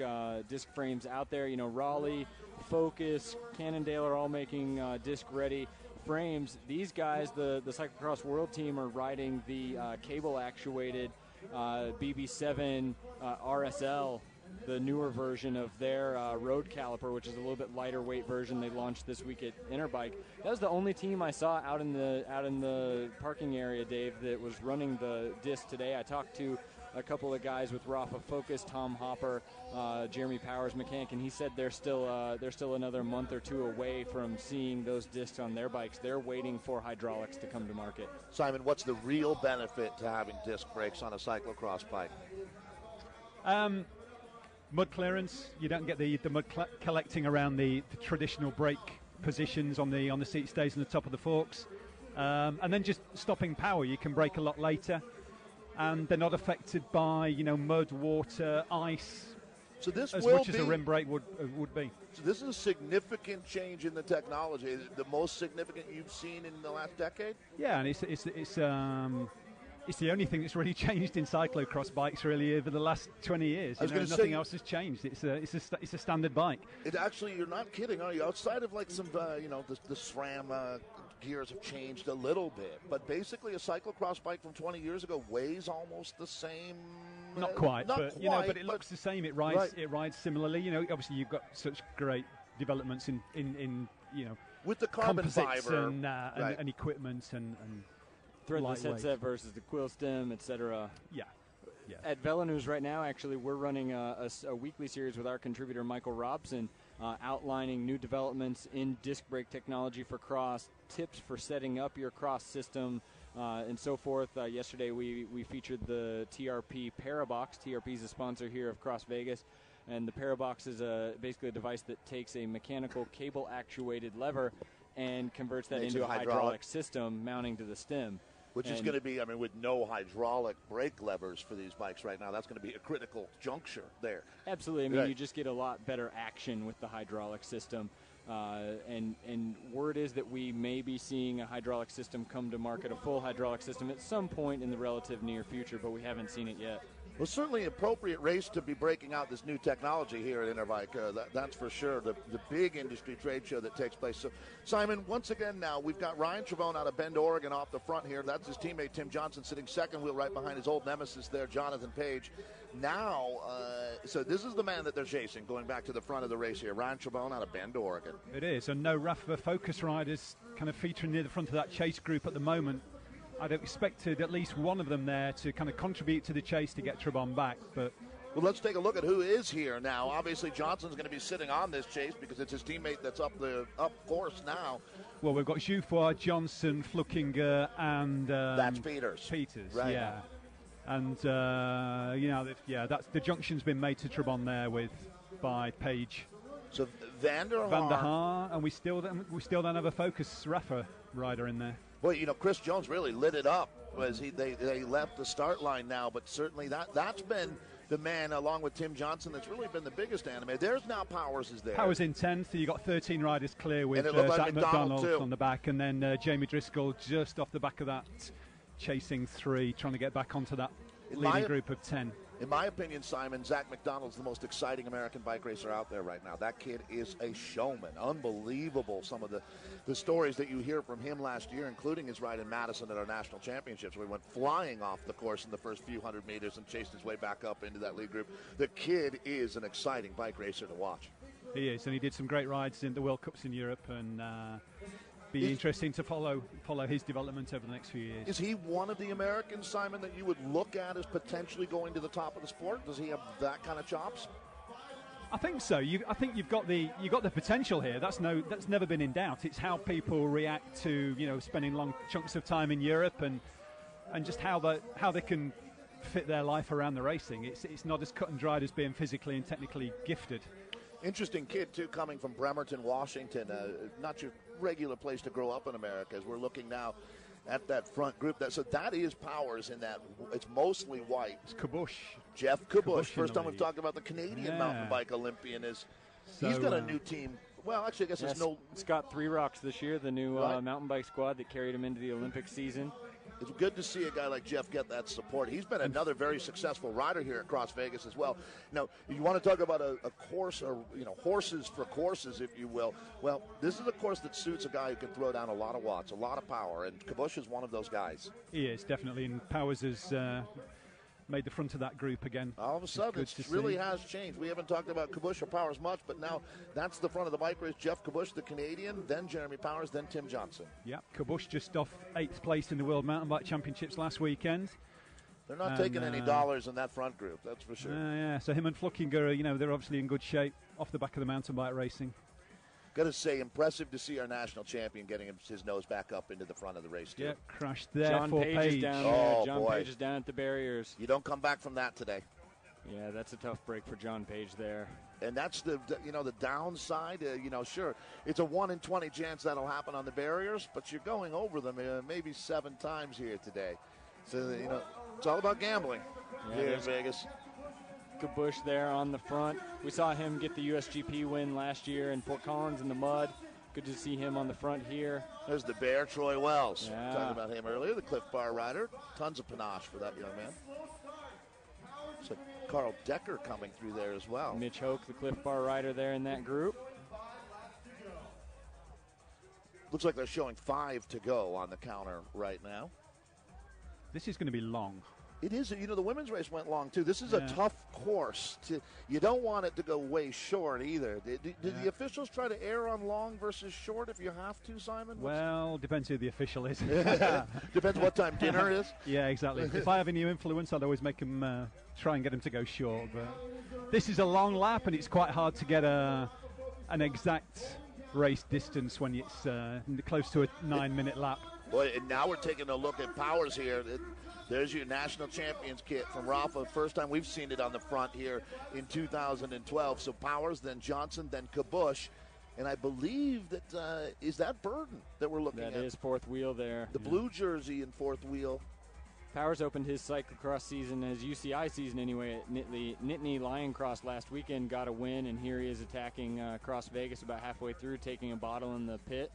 frames out there. You know, Raleigh, Focus, Cannondale are all making disc-ready frames. These guys, the Cyclocross World team, are riding the cable-actuated BB7 RSL, the newer version of their road caliper, which is a little bit lighter weight version they launched this week at Interbike. That was the only team I saw out in the parking area, Dave, that was running the disc today. I talked to a couple of guys with Rafa Focus, Tom Hopper, Jeremy Powers, mechanic, and he said they're still another month or two away from seeing those discs on their bikes. They're waiting for hydraulics to come to market. Simon, what's the real benefit to having disc brakes on a cyclocross bike? Mud clearance. You don't get the mud collecting around the traditional brake positions on the seat stays on the top of the forks, and then just stopping power. You can brake a lot later, and they're not affected by mud, water, ice. So this as will much as a rim brake would be. So this is a significant change in the technology. Is it the most significant you've seen in the last decade? Yeah, and it's the only thing that's really changed in cyclocross bikes really over the last 20 years. Nothing else has changed. It's a standard bike. It actually, you're not kidding, are you? Outside of like some, the SRAM gears have changed a little bit, but basically a cyclocross bike from 20 years ago weighs almost the same. Not quite, but it looks the same. It rides, right. It rides similarly. Obviously you've got such great developments in with the carbon fiber and equipment and threadless headset versus the quill stem, etc. Yeah. At Vela News right now, actually, we're running a weekly series with our contributor Michael Robson, outlining new developments in disc brake technology for cross, tips for setting up your cross system, and so forth. Yesterday, we featured the TRP Parabox. TRP is a sponsor here of CrossVegas, and the Parabox is basically a device that takes a mechanical cable-actuated lever and converts that into a hydraulic system mounting to the stem. Which is going to be, with no hydraulic brake levers for these bikes right now, that's going to be a critical juncture there. Absolutely. You just get a lot better action with the hydraulic system. And word is that we may be seeing a hydraulic system come to market, a full hydraulic system, at some point in the relative near future, but we haven't seen it yet. Well, certainly an appropriate race to be breaking out this new technology here at Interbike. That's for sure. The big industry trade show that takes place. So, Simon, once again now, we've got Ryan Trebone out of Bend, Oregon off the front here. That's his teammate Tim Johnson sitting second wheel right behind his old nemesis there, Jonathan Page. Now, so this is the man that they're chasing, going back to the front of the race here. Ryan Trebone out of Bend, Oregon. It is, and no Rafa Focus riders kind of featuring near the front of that chase group at the moment. I'd have expected at least one of them there to kind of contribute to the chase to get Trebone back. But well, let's take a look at who is here now. Obviously, Johnson's going to be sitting on this chase because it's his teammate that's up course now. Well, we've got Jouffroy, Johnson, Fluckinger, and that's Peters. Right. Yeah. And that's the junction's been made to Trabant there by Page. So Van der Haar, and we still don't have a Focus Rafa rider in there. Well, Chris Jones really lit it up as they left the start line now, but certainly that's been the man, along with Tim Johnson, that's really been the biggest animator. There's now Powers is there. Powers in 10th. You got 13 riders clear with Zach McDonald on the back, and then Jamie Driscoll just off the back of that, chasing 3, trying to get back onto that leading group of 10. In my opinion, Simon, Zach McDonald's the most exciting American bike racer out there right now. That kid is a showman. Unbelievable, some of the stories that you hear from him last year, including his ride in Madison at our national championships, where he went flying off the course in the first few hundred meters and chased his way back up into that lead group. The kid is an exciting bike racer to watch. He is, and he did some great rides in the World Cups in Europe, and be interesting to follow his development over the next few years. Is he one of the Americans, Simon, that you would look at as potentially going to the top of the sport? Does he have that kind of chops? I think so. I think you've got the potential here. That's never been in doubt. It's how people react to spending long chunks of time in Europe and just how they can fit their life around the racing. It's not as cut and dried as being physically and technically gifted. Interesting kid, too, coming from Bremerton, Washington. Not your regular place to grow up in America, as we're looking now at that front group. So that is Powers in that. It's mostly white. It's Kabush. Jeff Kabush. First time we've talked about the Canadian mountain bike Olympian. He's got a new team. Well, actually, I guess there's no. Scott Three Rocks this year, the new mountain bike squad that carried him into the Olympic season. It's good to see a guy like Jeff get that support. He's been another very successful rider here at CrossVegas as well. Now, you want to talk about a course, or horses for courses, if you will. Well, this is a course that suits a guy who can throw down a lot of watts, a lot of power, and Kabush is one of those guys. He is, definitely, and Powers has made the front of that group again. All of a sudden, it really has changed. We haven't talked about Kabush or Powers much, but now that's the front of the bike race. Jeff Kabush, the Canadian, then Jeremy Powers, then Tim Johnson. Yeah, Kabush just off 8th place in the World Mountain Bike Championships last weekend. They're not taking any dollars in that front group, that's for sure. Yeah, so him and Fluckinger, they're obviously in good shape off the back of the mountain bike racing. Got to say, impressive to see our national champion getting his nose back up into the front of the race, too. Yeah, crashed there. John for Page is down there. Oh, John boy. Page is down at the barriers. You don't come back from that today. Yeah, that's a tough break for John Page there. And that's the downside. Sure, it's a 1 in 20 chance that'll happen on the barriers, but you're going over them maybe 7 times here today. So, it's all about gambling here in Vegas. Kabush there on the front. We saw him get the USGP win last year in Fort Collins in the mud. Good to see him on the front here. There's the Bear, Troy Wells. Yeah. Talking about him earlier, the Clif Bar rider. Tons of panache for that young man. So Carl Decker coming through there as well. Mitch Hoke, the Clif Bar rider there in that group. Looks like they're showing 5 to go on the counter right now. This is going to be long. It is. The women's race went long, too. This is a tough course. You don't want it to go way short either. Did the officials try to err on long versus short if you have to, Simon? Well, depends who the official is. Depends what time dinner is. Yeah, exactly. If I have any influence, I'd always make them try and get them to go short. But this is a long lap, and it's quite hard to get an exact race distance when it's close to a 9-minute lap. Boy, and now we're taking a look at Powers here. There's your national champions kit from Rafa. First time we've seen it on the front here in 2012. So Powers, then Johnson, then Kabush. And I believe that is that Burden that we're looking at. That is fourth wheel there. The blue jersey in fourth wheel. Powers opened his cyclocross season, his UCI season anyway, at Nittany Lion Cross last weekend, got a win, and here he is attacking CrossVegas about halfway through, taking a bottle in the pit.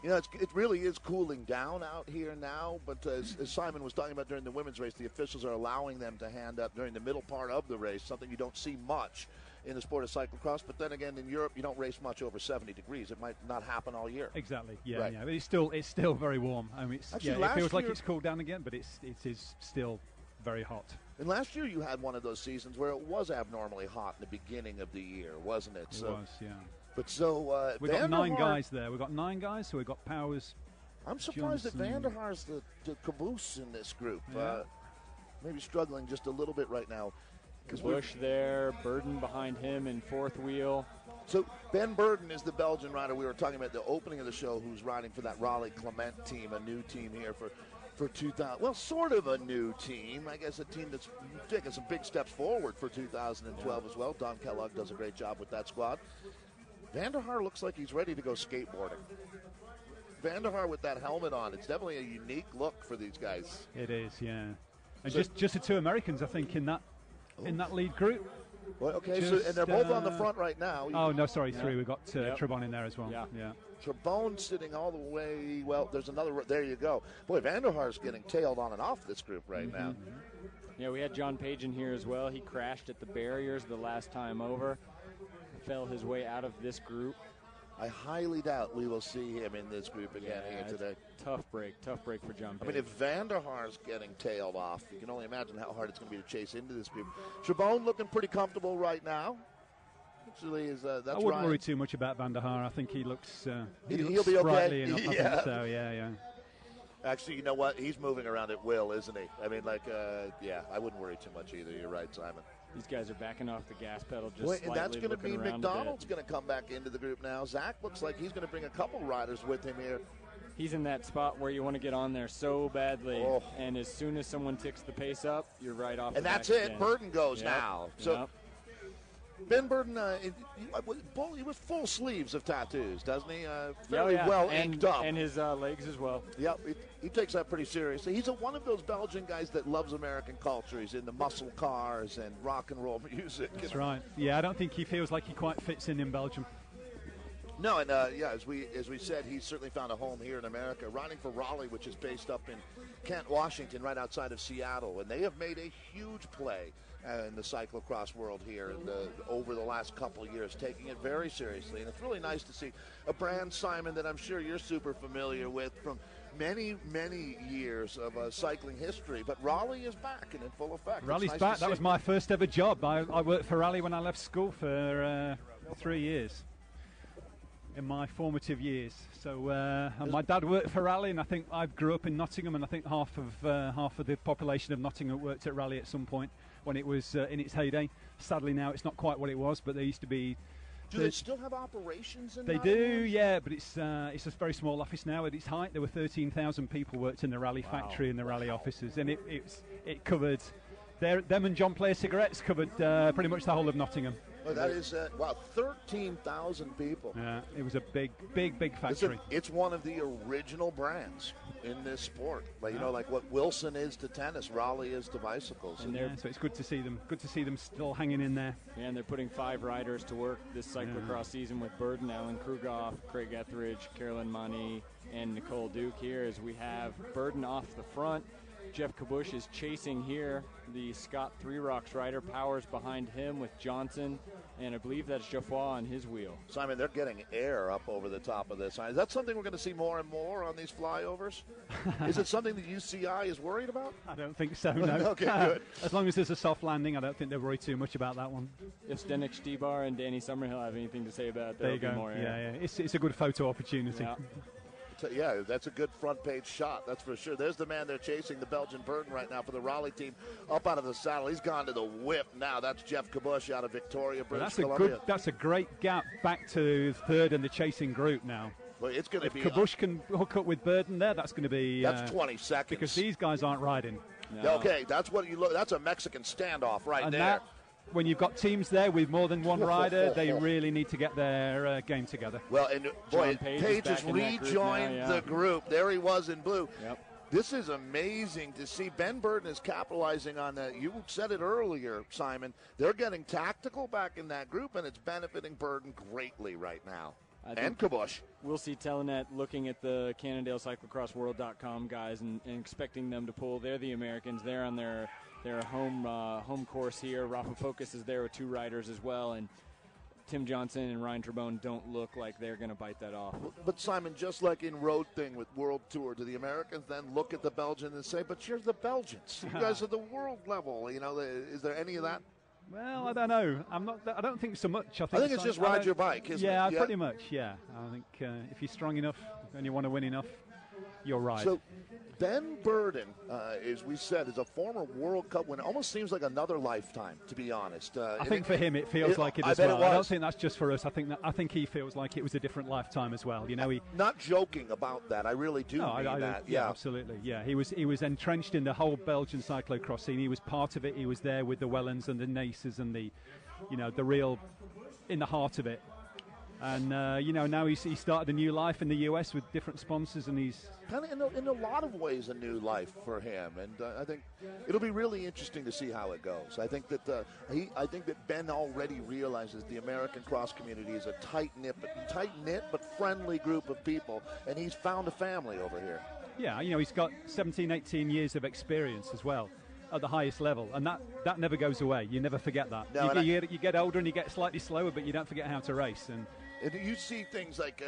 It really is cooling down out here now, but as Simon was talking about during the women's race, the officials are allowing them to hand up during the middle part of the race, something you don't see much in the sport of cyclocross. But then again, in Europe, you don't race much over 70 degrees. It might not happen all year. Exactly, yeah. Right. Yeah. But it's still very warm. I mean, Actually, it feels like it's cooled down again, but it is still very hot. And last year you had one of those seasons where it was abnormally hot in the beginning of the year, wasn't it? It was, yeah. But so we've got 9 guys there. We've got 9 guys, so we've got Powers. I'm surprised Johnson. that Van der Haar's the caboose in this group. Yeah. Maybe struggling just a little bit right now. Bush there, Burden behind him in fourth wheel. So Ben Burden is the Belgian rider we were talking about at the opening of the show, who's riding for that Raleigh Clement team, a new team here for for 2000. Well, sort of a new team. I guess a team that's taking some big steps forward for 2012 as well. Don Kellogg does a great job with that squad. Vanderhaar looks like he's ready to go skateboarding. Vanderhaar with that helmet on. It's definitely a unique look for these guys. It is, yeah. And so, just the two Americans, I think, in that lead group. Well, okay, so and they're both on the front right now. Oh, no, sorry, three. We've got Trebon in there as well. Yeah. Trebon sitting all the way, well, there's another, there you go. Boy, Vanderhaar's getting tailed on and off this group right now. Yeah, we had John Page in here as well. He crashed at the barriers the last time over. Fell his way out of this group. I highly doubt we will see him in this group again here today. Tough break for John Page. I mean, if Vanderhaar's getting tailed off, you can only imagine how hard it's going to be to chase into this group. Trebon looking pretty comfortable right now. Actually, that's I wouldn't worry too much about Vanderhaar. I think he looks he'll be sprightly okay. enough. I think so, yeah. Actually, you know what? He's moving around at will, isn't he? I mean, I wouldn't worry too much either. You're right, Simon. These guys are backing off the gas pedal just slightly. And that's going to mean McDonald's going to come back into the group now. Zach looks like he's going to bring a couple riders with him here. He's in that spot where you want to get on there so badly, and as soon as someone ticks the pace up, you're right off. And that's it. Burden goes now. So Ben Burden, he was full sleeves of tattoos, doesn't he? Fairly well inked up. And his legs as well. Yep, he takes that pretty seriously. He's one of those Belgian guys that loves American culture. He's into muscle cars and rock and roll music. That's right. Yeah, I don't think he feels like he quite fits in Belgium. No, and as we said, he's certainly found a home here in America, riding for Raleigh, which is based up in Kent, Washington, right outside of Seattle, and they have made a huge play in the cyclocross world here over the last couple of years, taking it very seriously. And it's really nice to see a brand, Simon, that I'm sure you're super familiar with from many, many years of cycling history. But Raleigh is back and in full effect. Raleigh's back. That was my first ever job. I worked for Raleigh when I left school for 3 years. In my formative years, so my dad worked for Raleigh, and I think I grew up in Nottingham, and I think half of the population of Nottingham worked at Raleigh at some point when it was in its heyday. Sadly, now it's not quite what it was, but there used to be. Do they still have operations in? They do, yeah, but it's a very small office now. At its height, there were 13,000 people worked in the Raleigh factory and the Raleigh offices, and it covered. Them and John Player Cigarettes covered pretty much the whole of Nottingham. Well, that is 13,000 people. Yeah, it was a big factory. It's one of the original brands in this sport. Like, like what Wilson is to tennis, Raleigh is to bicycles. And so it's good to see them. Good to see them still hanging in there. Yeah, and they're putting 5 riders to work this cyclocross season with Burden, Alan Krugoff, Craig Etheridge, Carolyn Money, and Nicole Duke here as we have Burden off the front. Jeff Kabush is chasing here. The Scott Three Rocks rider powers behind him with Johnson, and I believe that's Geoffroy on his wheel. Simon, they're getting air up over the top of this. Is that something we're going to see more and more on these flyovers? Is it something that UCI is worried about? I don't think so, no. Okay, good. As long as there's a soft landing, I don't think they're worried too much about that one. If Zdenek Štibar and Danny Summerhill have anything to say about it, there you go. More air. Yeah. It's a good photo opportunity. Yeah, that's a good front page shot, that's for sure. There's the man they're chasing, the Belgian Burden right now for the Raleigh team, up out of the saddle. He's gone to the whip now. That's Jeff Kabush out of Victoria, British Columbia. That's a great gap back to third in the chasing group now. Well, it's going to be. Kabush can hook up with Burden there, that's going to be. That's 20 seconds. Because these guys aren't riding. No. Okay, that's what you look. That's a Mexican standoff right and there. When you've got teams there with more than one rider, they really need to get their game together. Well, and boy, Page has rejoined the group. There he was in blue. Yep. This is amazing to see. Ben Burden is capitalizing on that. You said it earlier, Simon. They're getting tactical back in that group, and it's benefiting Burden greatly right now. And Kabush. We'll see Telenet looking at the Cannondale CyclocrossWorld.com guys and expecting them to pull. They're the Americans. They're on their home course here. Rafa Focus is there with 2 riders as well, and Tim Johnson and Ryan Trebon don't look like they're going to bite that off. But Simon, just like in road thing with World Tour, do the Americans then look at the Belgians and say, "But you're the Belgians. You guys are the world level." Is there any of that? Well, I don't know. I don't think so much. I think it's just ride your bike, isn't it? Yeah, pretty much. Yeah, I think if you're strong enough and you want to win enough, you'll ride. So Ben Burden, as we said, is a former World Cup winner. Almost seems like another lifetime, to be honest. I think for him it feels like it as well. I don't think that's just for us. I think he feels like it was a different lifetime as well. You know, not joking about that. I really do mean that. Yeah, absolutely. Yeah, he was entrenched in the whole Belgian cyclo-cross scene. He was part of it. He was there with the Wellens and the Naces and the real in the heart of it. And, now he started a new life in the U.S. with different sponsors, and he's kind of, in a lot of ways, a new life for him. And I think it'll be really interesting to see how it goes. I think that Ben already realizes the American cross community is a tight-knit but friendly group of people, and he's found a family over here. Yeah, he's got 17, 18 years of experience as well at the highest level, and that never goes away. You never forget that. No, you get older and you get slightly slower, but you don't forget how to race. And you see things like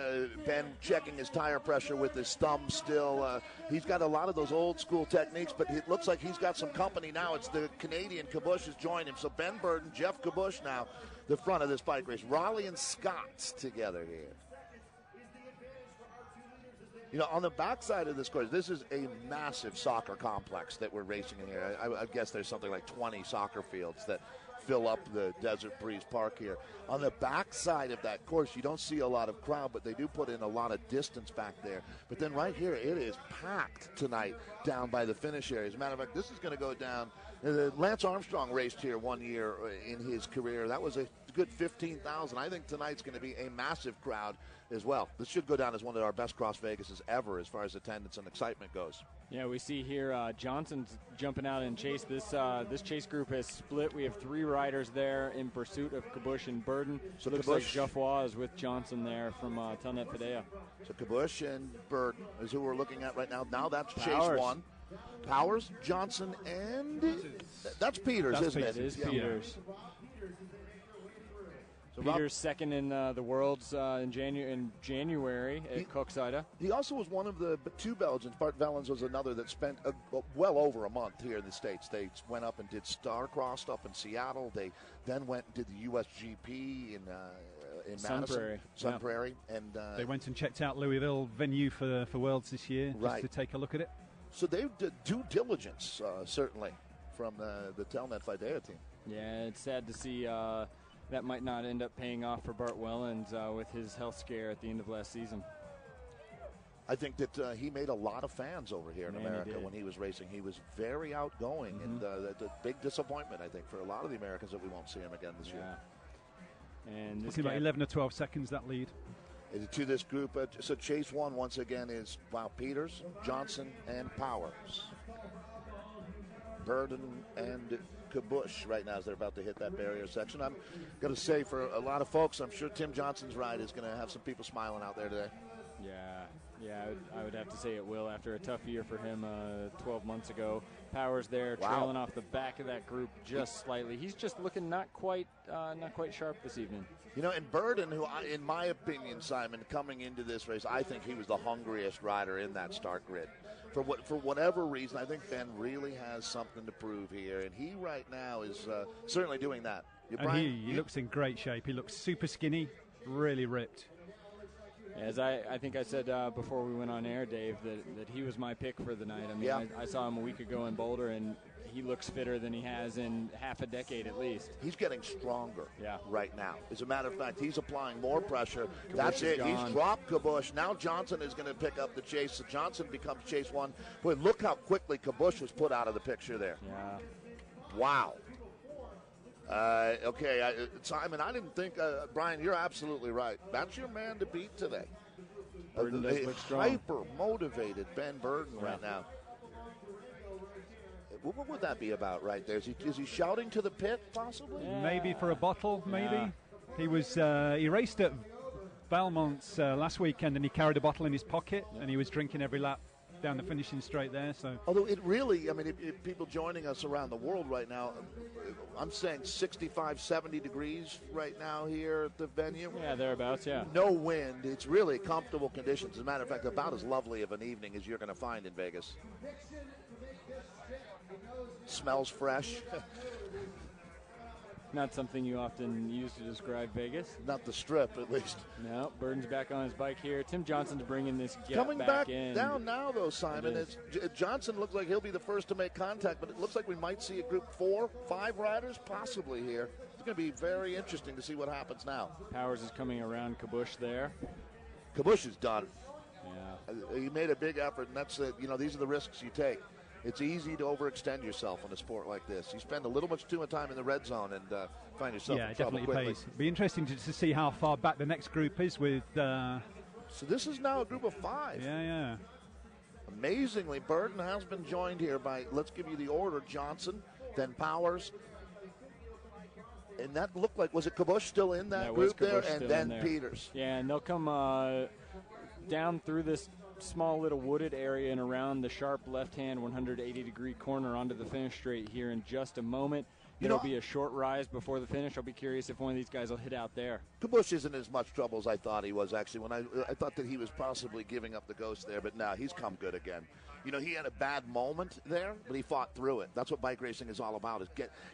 Ben checking his tire pressure with his thumb still. He's got a lot of those old school techniques, but it looks like he's got some company now. It's the Canadian Kabush has joined him. So Ben Burden, Jeff Kabush now, the front of this bike race. Raleigh and Scott together here. On the backside of this course, this is a massive soccer complex that we're racing in here. I guess there's something like 20 soccer fields that fill up the Desert Breeze Park here. On the backside of that course, you don't see a lot of crowd, but they do put in a lot of distance back there. But then right here, it is packed tonight down by the finish area. As a matter of fact, this is going to go down. Lance Armstrong raced here one year in his career. That was a good 15,000. I think tonight's going to be a massive crowd as well. This should go down as one of our best CrossVegas ever as far as attendance and excitement goes. Yeah, we see here Johnson's jumping out in chase. This chase group has split. We have 3 riders there in pursuit of Kabush and Burden. So looks like Geoffroy is with Johnson there from Telnet Fidea. So Kabush and Burden is who we're looking at right now. Now that's Chase 1. Powers, Johnson, and that's Peters, isn't it? It is Peters. So Peters second in the Worlds in January at Koksijde. He also was one of the 2 Belgians. Bart Vellens was another that spent well over a month here in the States. They went up and did Starcross up in Seattle. They then went and did the USGP in Madison, Sun Prairie. And they went and checked out Louisville venue for Worlds this year just to take a look at it. So they did due diligence, certainly, from the Telnet Fidea team. Yeah, it's sad to see that might not end up paying off for Bart Wellens with his health scare at the end of last season. I think that he made a lot of fans over here in America when he was racing. He was very outgoing, and the big disappointment, I think, for a lot of the Americans that we won't see him again this year. And this about 11 or 12 seconds, that lead. To this group, so Chase 1 once again is Peters, Johnson, and Powers. Burden and Kabush right now as they're about to hit that barrier section. I'm going to say for a lot of folks, I'm sure Tim Johnson's ride is going to have some people smiling out there today. Yeah, I would have to say it will after a tough year for him 12 months ago. Powers there trailing off the back of that group just slightly. He's just looking not quite sharp this evening. And Burden, who, in my opinion, Simon, coming into this race, I think he was the hungriest rider in that start grid. For whatever reason, I think Ben really has something to prove here, and he right now is certainly doing that. He looks in great shape. He looks super skinny, really ripped. As I think I said before we went on air, Dave, that he was my pick for the night. I mean, I saw him a week ago in Boulder, and he looks fitter than he has in half a decade at least. He's getting stronger right now. As a matter of fact, he's applying more pressure. That's it. He's dropped Kabush. Now Johnson is going to pick up the chase. So Johnson becomes chase 1. Boy, look how quickly Kabush was put out of the picture there. Yeah. Wow. Simon, I didn't think, Brian, you're absolutely right. That's your man to beat today. Burden does look strong. Hyper-motivated Ben Burden right now. What would that be about right there? Is he shouting to the pit, possibly? Yeah. Maybe for a bottle, maybe. Yeah. He was he raced at Valmont last weekend, and he carried a bottle in his pocket, and he was drinking every lap down the finishing straight there. So, although it really, I mean, if people joining us around the world right now, I'm saying 65, 70 degrees right now here at the venue. Yeah, thereabouts, yeah. No wind. It's really comfortable conditions. As a matter of fact, about as lovely of an evening as you're going to find in Vegas. Smells fresh. Not something you often use to describe Vegas. Not the strip, at least. No, Burden's back on his bike here. Tim Johnson's bringing this gap Coming back in. down now, though, Simon. Johnson looks like he'll be the first to make contact, but it looks like we might see a group 4, 5 riders possibly here. It's going to be very interesting to see what happens now. Powers is coming around Kabush there. Kabush is done. Yeah. He made a big effort, and that's these are the risks you take. It's easy to overextend yourself in a sport like this. You spend a little much too much time in the red zone and find yourself in trouble quickly. Pays. It'll be interesting to see how far back the next group is with... So this is now a group of 5. Yeah. Amazingly, Burden has been joined here by, let's give you the order, Johnson, then Powers. And that looked like, was it Kabush still in that group there? And then Peters. Yeah, and they'll come down through this small little wooded area and around the sharp left-hand 180-degree corner onto the finish straight here in just a moment. There'll be a short rise before the finish. I'll be curious if one of these guys will hit out there. Kabush isn't as much trouble as I thought he was, actually. When I thought that he was possibly giving up the ghost there, but now he's come good again. He had a bad moment there, but he fought through it. That's what bike racing is all about.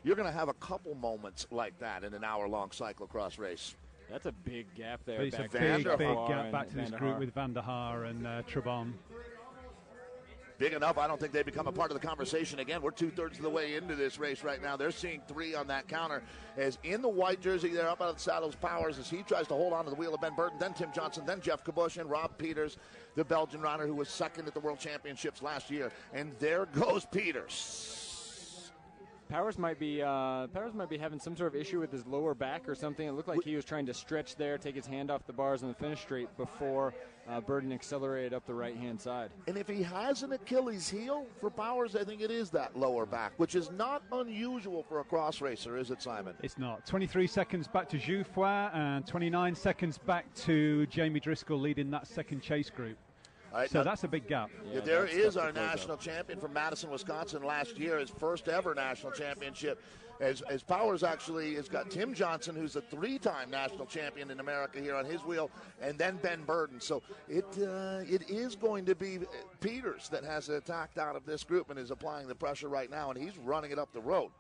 You're going to have a couple moments like that in an hour-long cyclocross race. That's a big gap there. But it's a big gap back to this group with Van der Haar and Trebon. Big enough, I don't think they become a part of the conversation again. We're 2/3 of the way into this race right now. They're seeing 3 on that counter. As in the white jersey there, up out of the saddles, Powers, as he tries to hold on to the wheel of Ben Burton, then Tim Johnson, then Jeff Kabush, and Rob Peters, the Belgian rider who was second at the World Championships last year. And there goes Peters. Powers might be having some sort of issue with his lower back or something. It looked like he was trying to stretch there, take his hand off the bars on the finish straight before Burden accelerated up the right-hand side. And if he has an Achilles heel for Powers, I think it is that lower back, which is not unusual for a cross racer, is it, Simon? It's not. 23 seconds back to Jouffroy and 29 seconds back to Jamie Driscoll leading that second chase group. Right, so that's a big gap. Yeah, there is our national champion from Madison, Wisconsin last year, his first ever national championship. As Powers actually has got Tim Johnson, who's a 3-time national champion in America here on his wheel, and then Ben Burden. So it is going to be Peters that has attacked out of this group and is applying the pressure right now, and he's running it up the road.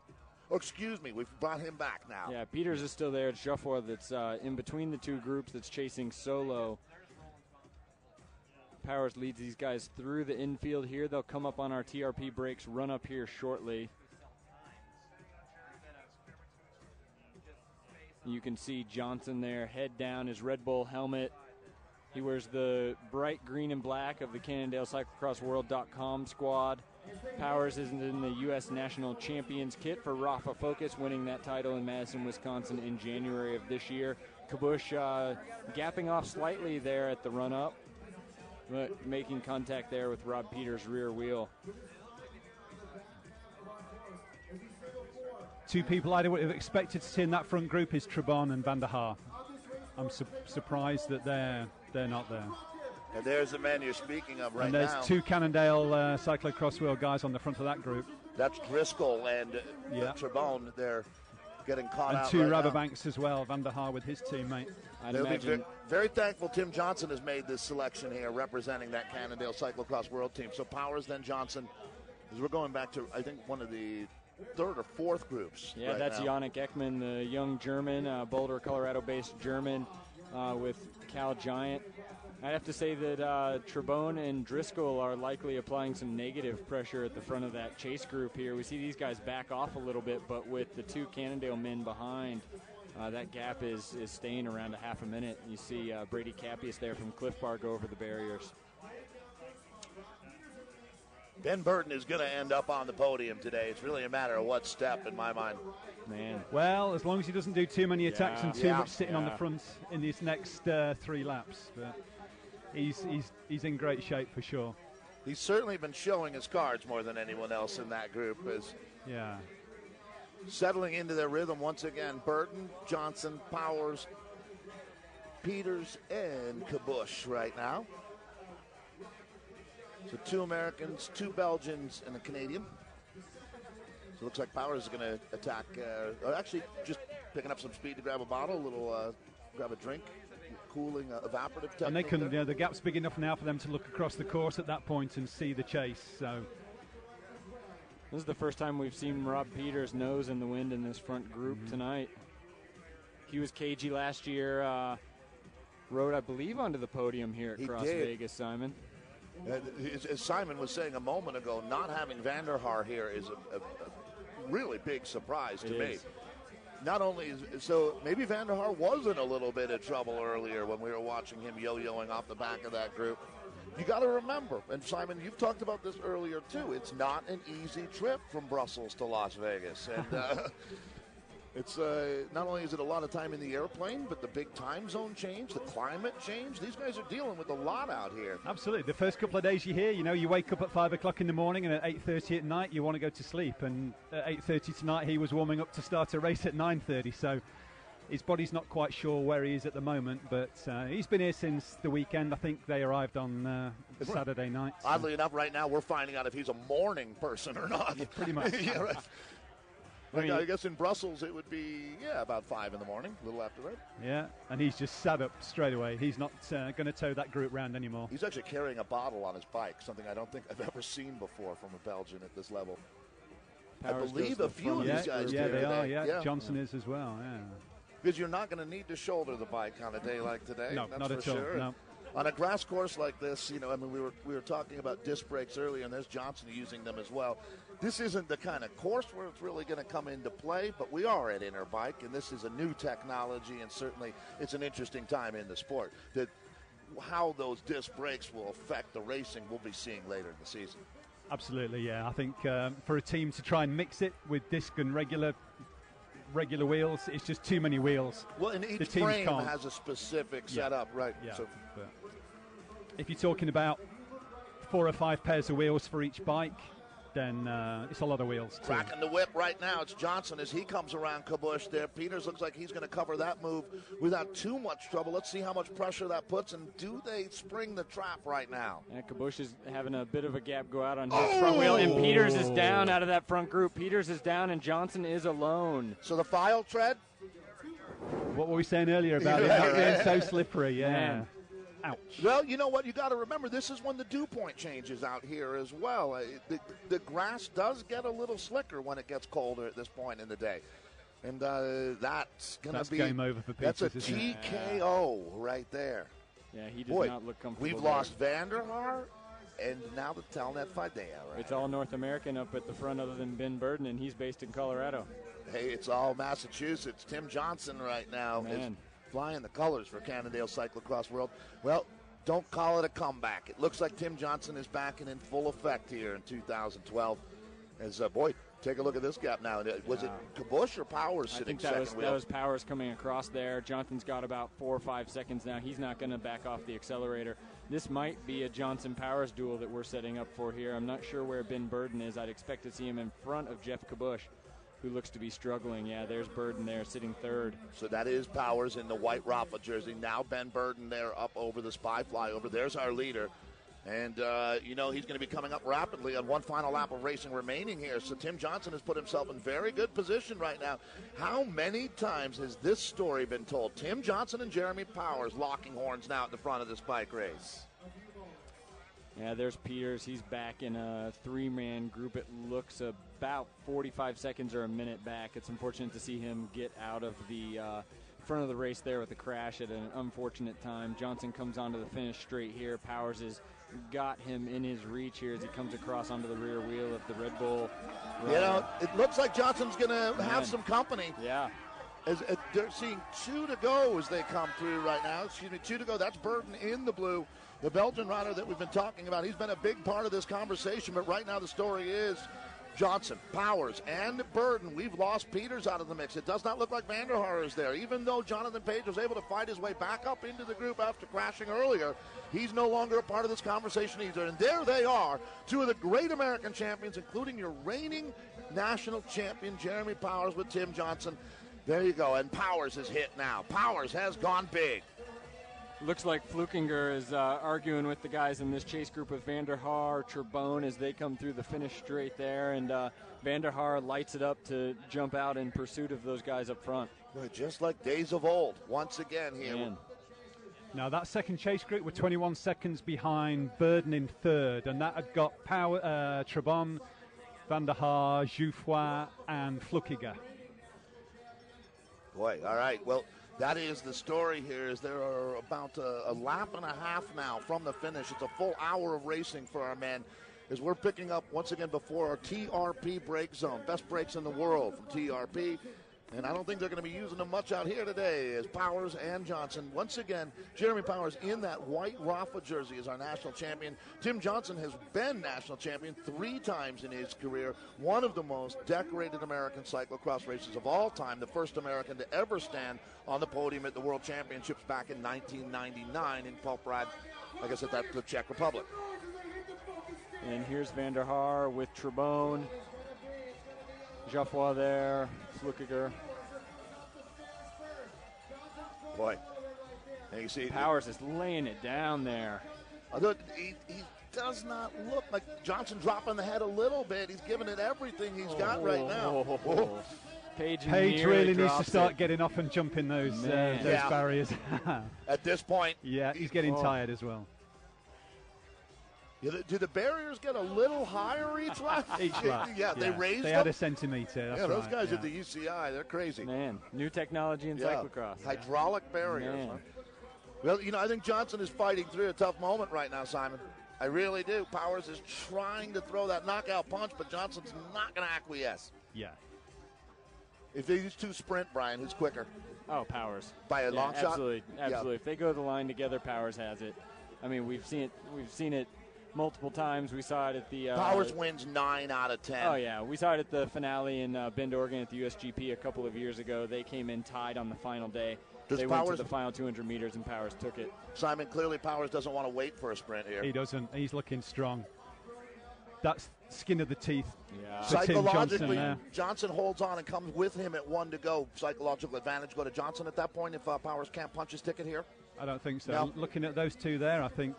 Oh, excuse me, we've brought him back now. Yeah, Peters is still there. It's Jouffroy that's in between the two groups that's chasing solo. Powers leads these guys through the infield here. They'll come up on our TRP brakes, run up here shortly. You can see Johnson there, head down, his Red Bull helmet. He wears the bright green and black of the Cannondale CyclocrossWorld.com squad. Powers is in the U.S. National Champions kit for Rafa Focus, winning that title in Madison, Wisconsin in January of this year. Kabush gapping off slightly there at the run-up, but making contact there with Rob Peters' rear wheel. 2 people I would have expected to see in that front group is Trebon and Van der Haar. I'm surprised that they're not there. And there's the man you're speaking of right now. And there's 2 Cannondale cyclo-cross wheel guys on the front of that group. That's Driscoll and Trebon. They're getting caught out. And 2 Rabobanks as well, Van der Haar with his teammate. They'll be very thankful Tim Johnson has made this selection here, representing that Cannondale Cyclocross World team. So Powers, then Johnson, as we're going back to, I think, one of the 3rd or 4th groups. Yeah, that's now. Yannick Ekman, the young German, Boulder, Colorado-based German with Cal Giant. I'd have to say that Trebon and Driscoll are likely applying some negative pressure at the front of that chase group here. We see these guys back off a little bit, but with the 2 Cannondale men behind, that gap is staying around a half a minute. You see Brady Cappius there from Clif Bar go over the barriers. Ben Burton is going to end up on the podium today. It's really a matter of what step in my mind. Man. Well, as long as he doesn't do too many attacks and too much sitting on the front in these next 3 laps. But he's in great shape for sure. He's certainly been showing his cards more than anyone else in that group. Settling into their rhythm once again. Burton, Johnson, Powers, Peters, and Kabush right now. So 2 Americans, 2 Belgians, and a Canadian. So it looks like Powers is going to attack, actually just picking up some speed to grab a bottle, grab a drink, cooling, evaporative technique. And they can, the gap's big enough now for them to look across the course at that point and see the chase. So This is the first time we've seen Rob Peters' nose in the wind in this front group tonight. He was cagey last year, rode, I believe, onto the podium here at CrossVegas, Simon. As Simon was saying a moment ago, not having Vanderhaar here is a really big surprise to me. Not only so maybe Vanderhaar was in a little bit of trouble earlier when we were watching him yo-yoing off the back of that group. You got to remember, and Simon, you've talked about this earlier too, it's not an easy trip from Brussels to Las Vegas. And it's not only is it a lot of time in the airplane, but the big time zone change, the climate change. These guys are dealing with a lot out here. Absolutely. The first couple of days you're here, you wake up at 5 o'clock in the morning, and at 8:30 at night you want to go to sleep. And at 8:30 tonight he was warming up to start a race at 9:30. So his body's not quite sure where he is at the moment, but he's been here since the weekend. I think they arrived on Saturday night. So. Oddly enough, right now we're finding out if he's a morning person or not. Yeah, pretty much. Yeah, right. I guess in Brussels it would be, about 5 in the morning, a little after that. Yeah, and he's just sat up straight away. He's not going to tow that group round anymore. He's actually carrying a bottle on his bike, something I don't think I've ever seen before from a Belgian at this level. Powers I believe a few of these guys do. Yeah, they are, yeah. Johnson is as well, yeah. Because you're not going to need to shoulder the bike on a day like today. No, that's not for at all, sure. no. On a grass course like this, we were talking about disc brakes earlier, and there's Johnson using them as well. This isn't the kind of course where it's really going to come into play, but we are at Interbike, and this is a new technology, and certainly it's an interesting time in the sport. That how those disc brakes will affect the racing, we'll be seeing later in the season. Absolutely, yeah. I think for a team to try and mix it with disc and regular wheels, it's just too many wheels. Well, and each frame has a specific setup, right? Yeah. So, but if you're talking about 4 or 5 pairs of wheels for each bike, then it's a lot of wheels too. Cracking the whip right now. It's Johnson as he comes around Kabush there. Peters looks like he's going to cover that move without too much trouble. Let's see how much pressure that puts, and do they spring the trap right now? Yeah, Kabush is having a bit of a gap go out on his front wheel, and Peters is down out of that front group. Peters is down, and Johnson is alone. So the file tread? What were we saying earlier about it not being so slippery? Yeah. Man. Ouch. Well, you know what? You got to remember, this is when the dew point changes out here as well. The grass does get a little slicker when it gets colder at this point in the day. And that's going to be game over for Peters. That's a TKO right there. Yeah, he does not look comfortable. We've lost Vanderhaar and now the Towle Fidea. Right? It's all North American up at the front other than Ben Burden, and he's based in Colorado. Hey, it's all Massachusetts. Tim Johnson right now is flying the colors for Cannondale Cyclocross World. Well, don't call it a comeback. It looks like Tim Johnson is back and in full effect here in 2012. As take a look at this gap now. Was it Kabush or Powers sitting second wheel? That was Powers coming across there. Johnson's got about 4 or 5 seconds now. He's not going to back off the accelerator. This might be a Johnson-Powers duel that we're setting up for here. I'm not sure where Ben Burden is. I'd expect to see him in front of Jeff Kabush, who looks to be struggling. Yeah, there's Burden there sitting third. So that is Powers in the white Rafa jersey. Now Ben Burden there up over the spy flyover. There's our leader. And, he's going to be coming up rapidly on one final lap of racing remaining here. So Tim Johnson has put himself in very good position right now. How many times has this story been told? Tim Johnson and Jeremy Powers locking horns now at the front of this bike race. Yeah, there's Peters. He's back in a 3-man group. It looks about 45 seconds or a minute back. It's unfortunate to see him get out of the front of the race there with the crash at an unfortunate time. Johnson comes onto the finish straight here. Powers has got him in his reach here as he comes across onto the rear wheel of the Red Bull. It looks like Johnson's going to have some company. Yeah. As they're seeing 2 to go as they come through right now. 2 to go. That's Burden in the blue. The Belgian rider that we've been talking about, he's been a big part of this conversation, but right now the story is Johnson, Powers, and Burden. We've lost Peters out of the mix. It does not look like Vanderhaar is there. Even though Jonathan Page was able to fight his way back up into the group after crashing earlier, he's no longer a part of this conversation either. And there they are, 2 of the great American champions, including your reigning national champion, Jeremy Powers, with Tim Johnson. There you go, and Powers is hit now. Powers has gone big. Looks like Flukinger is arguing with the guys in this chase group with Vanderhaar, Trebone as they come through the finish straight there, and Vanderhaar lights it up to jump out in pursuit of those guys up front. Just like days of old, once again here. Man. Now that second chase group were 21 seconds behind Burden in third, and that had got Trebon, Van der Haar, Jouffroy, and Flukiger. Boy, all right. Well, that is the story here. Is there are about a lap and a half now from the finish. It's a full hour of racing for our men as we're picking up once again before our TRP break zone. Best brakes in the world from TRP. And I don't think they're going to be using them much out here today as Powers and Johnson. Once again, Jeremy Powers in that white Rafa jersey is our national champion. Tim Johnson has been national champion 3 times in his career. One of the most decorated American cyclocross races of all time. The first American to ever stand on the podium at the World Championships back in 1999 in Poprad, I guess at the Czech Republic. And here's Van der Haar with Trebon. Jouffroy there, Flukiger. Boy, and you see Powers is laying it down there. He does not look like Johnson dropping the head a little bit. He's giving it everything he's got right now. Page really needs to start getting off and jumping those barriers. At this point, yeah, he's getting tired as well. Do the barriers get a little higher each lap? Each lap. Yeah, they raised them. They add a centimeter. That's those right. guys at the UCI, they're crazy. Man, new technology in cyclocross. Hydraulic barriers. Huh? Well, I think Johnson is fighting through a tough moment right now, Simon. I really do. Powers is trying to throw that knockout punch, but Johnson's not going to acquiesce. Yeah. If these two sprint, Brian, who's quicker? Oh, Powers. By a long shot? Absolutely. Yeah. If they go the line together, Powers has it. I mean, we've seen it multiple times. We saw it at the Powers wins 9 out of 10. Oh yeah, we saw it at the finale in Bend, Oregon at the USGP a couple of years ago. They came in tied on the final day. They went to the final 200 meters and Powers took it. Simon, clearly Powers doesn't want to wait for a sprint here. He doesn't. He's looking strong. That's skin of the teeth. Yeah. Psychologically, Johnson holds on and comes with him at 1 to go. Psychological advantage go to Johnson at that point if Powers can't punch his ticket here? I don't think so. No. Looking at those two there, I think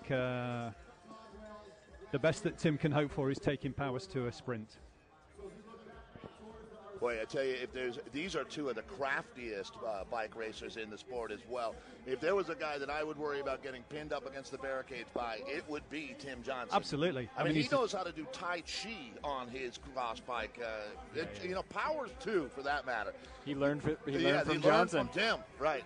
the best that Tim can hope for is taking Powers to a sprint. Boy, I tell you, these are two of the craftiest bike racers in the sport as well. If there was a guy that I would worry about getting pinned up against the barricades by, it would be Tim Johnson. Absolutely. I mean, he knows how to do Tai Chi on his cross bike. Powers too, for that matter. He learned from Johnson. Johnson. From Tim, right.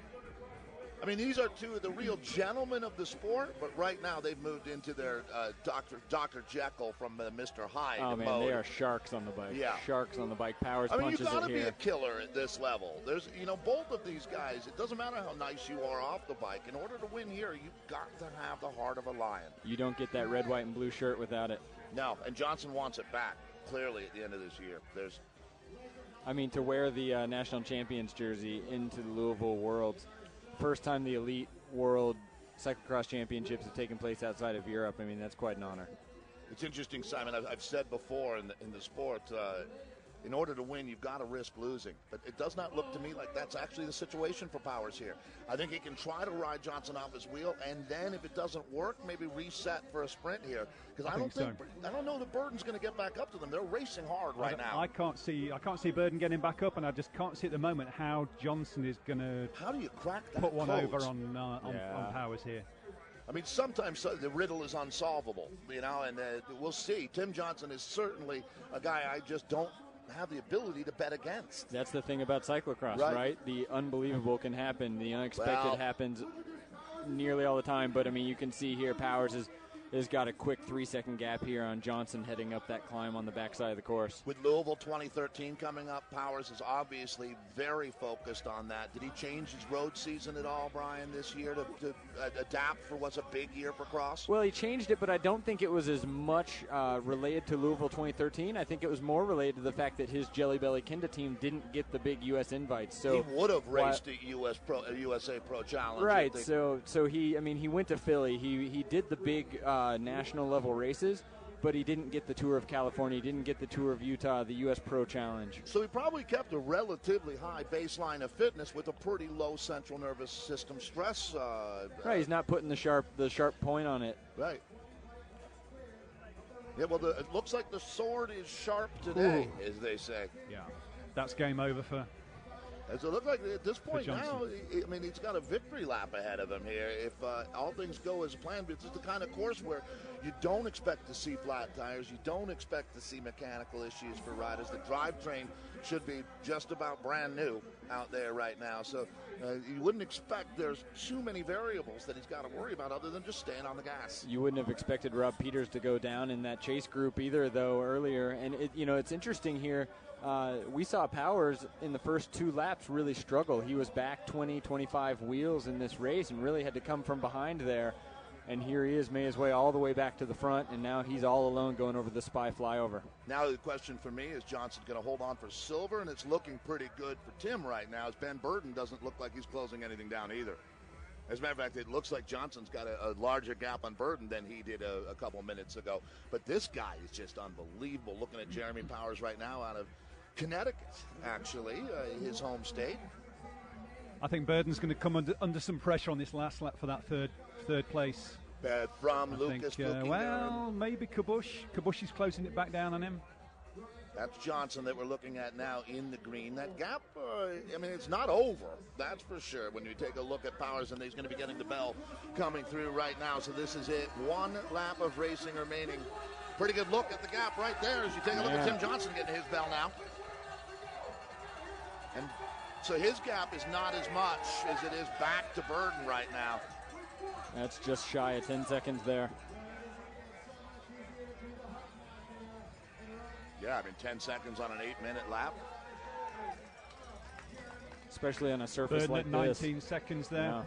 I mean, these are two of the real gentlemen of the sport, but right now they've moved into their Dr. Jekyll from Mr. Hyde. Oh, man, they are sharks on the bike. Yeah. Sharks on the bike. Powers I mean, punches you've got to it be here. a killer at this level. There's, both of these guys, it doesn't matter how nice you are off the bike. In order to win here, you've got to have the heart of a lion. You don't get that red, white, and blue shirt without it. No, and Johnson wants it back, clearly, at the end of this year. To wear the national champions jersey into the Louisville Worlds, first time the elite World Cyclocross Championships have taken place outside of Europe. I mean, that's quite an honor. It's interesting, Simon. I've said before in the sport, in order to win, you've got to risk losing. But it does not look to me like that's actually the situation for Powers here. I think he can try to ride Johnson off his wheel, and then if it doesn't work, maybe reset for a sprint here. Because I don't know the Burden's going to get back up to them. They're racing hard right now. I can't see Burden getting back up, and I just can't see at the moment how Johnson is going to. How do you crack that? Put one over on Powers here. I mean, sometimes the riddle is unsolvable, and we'll see. Tim Johnson is certainly a guy I just don't have the ability to bet against. That's the thing about cyclocross, right? The unbelievable can happen. The unexpected happens nearly all the time. But, I mean, you can see here Powers has got a quick 3-second gap here on Johnson heading up that climb on the backside of the course. With Louisville 2013 coming up, Powers is obviously very focused on that. Did he change his road season at all, Brian, this year to adapt for what's a big year for cross? Well, he changed it, but I don't think it was as much related to Louisville 2013. I think it was more related to the fact that his Jelly Belly Kinda team didn't get the big U.S. invites. So he would have raced a USA Pro Challenge. Right, so he went to Philly. He did the big national level races, but he didn't get the Tour of California. He didn't get the Tour of Utah, the U.S. Pro Challenge. So he probably kept a relatively high baseline of fitness with a pretty low central nervous system stress. Right, he's not putting the sharp point on it. Right. Yeah, well, it looks like the sword is sharp today, as they say. Yeah, that's game over for Does it look like at this point now, I mean, he's got a victory lap ahead of him here if all things go as planned. It's the kind of course where you don't expect to see flat tires. You don't expect to see mechanical issues for riders. The drivetrain should be just about brand new out there right now. So you wouldn't expect there's too many variables that he's got to worry about other than just staying on the gas. You wouldn't have expected Rob Peters to go down in that chase group either, though, earlier. And, it's interesting here. We saw Powers in the first 2 laps really struggle. He was back 20, 25 wheels in this race and really had to come from behind there. And here he is, made his way all the way back to the front, and now he's all alone going over the Spy flyover. Now the question for me is Johnson going to hold on for silver, and it's looking pretty good for Tim right now, as Ben Burton doesn't look like he's closing anything down either. As a matter of fact, it looks like Johnson's got a larger gap on Burton than he did a couple minutes ago. But this guy is just unbelievable. Looking at Jeremy Powers right now out of Connecticut, actually, his home state. I think Burton's going to come under some pressure on this last lap for that third place. From Lucas Buchanan. Well, maybe Kabush. Kabush is closing it back down on him. That's Johnson that we're looking at now in the green. That gap, I mean, it's not over. That's for sure. When you take a look at Powers, and he's going to be getting the bell coming through right now. So this is it. 1 lap of racing remaining. Pretty good look at the gap right there as you take a look at Tim Johnson getting his bell now. And so his gap is not as much as it is back to Burton right now. That's just shy of 10 seconds there. Yeah, I mean, 10 seconds on an 8-minute lap. Especially on a surface Burton like at this. 19 seconds there.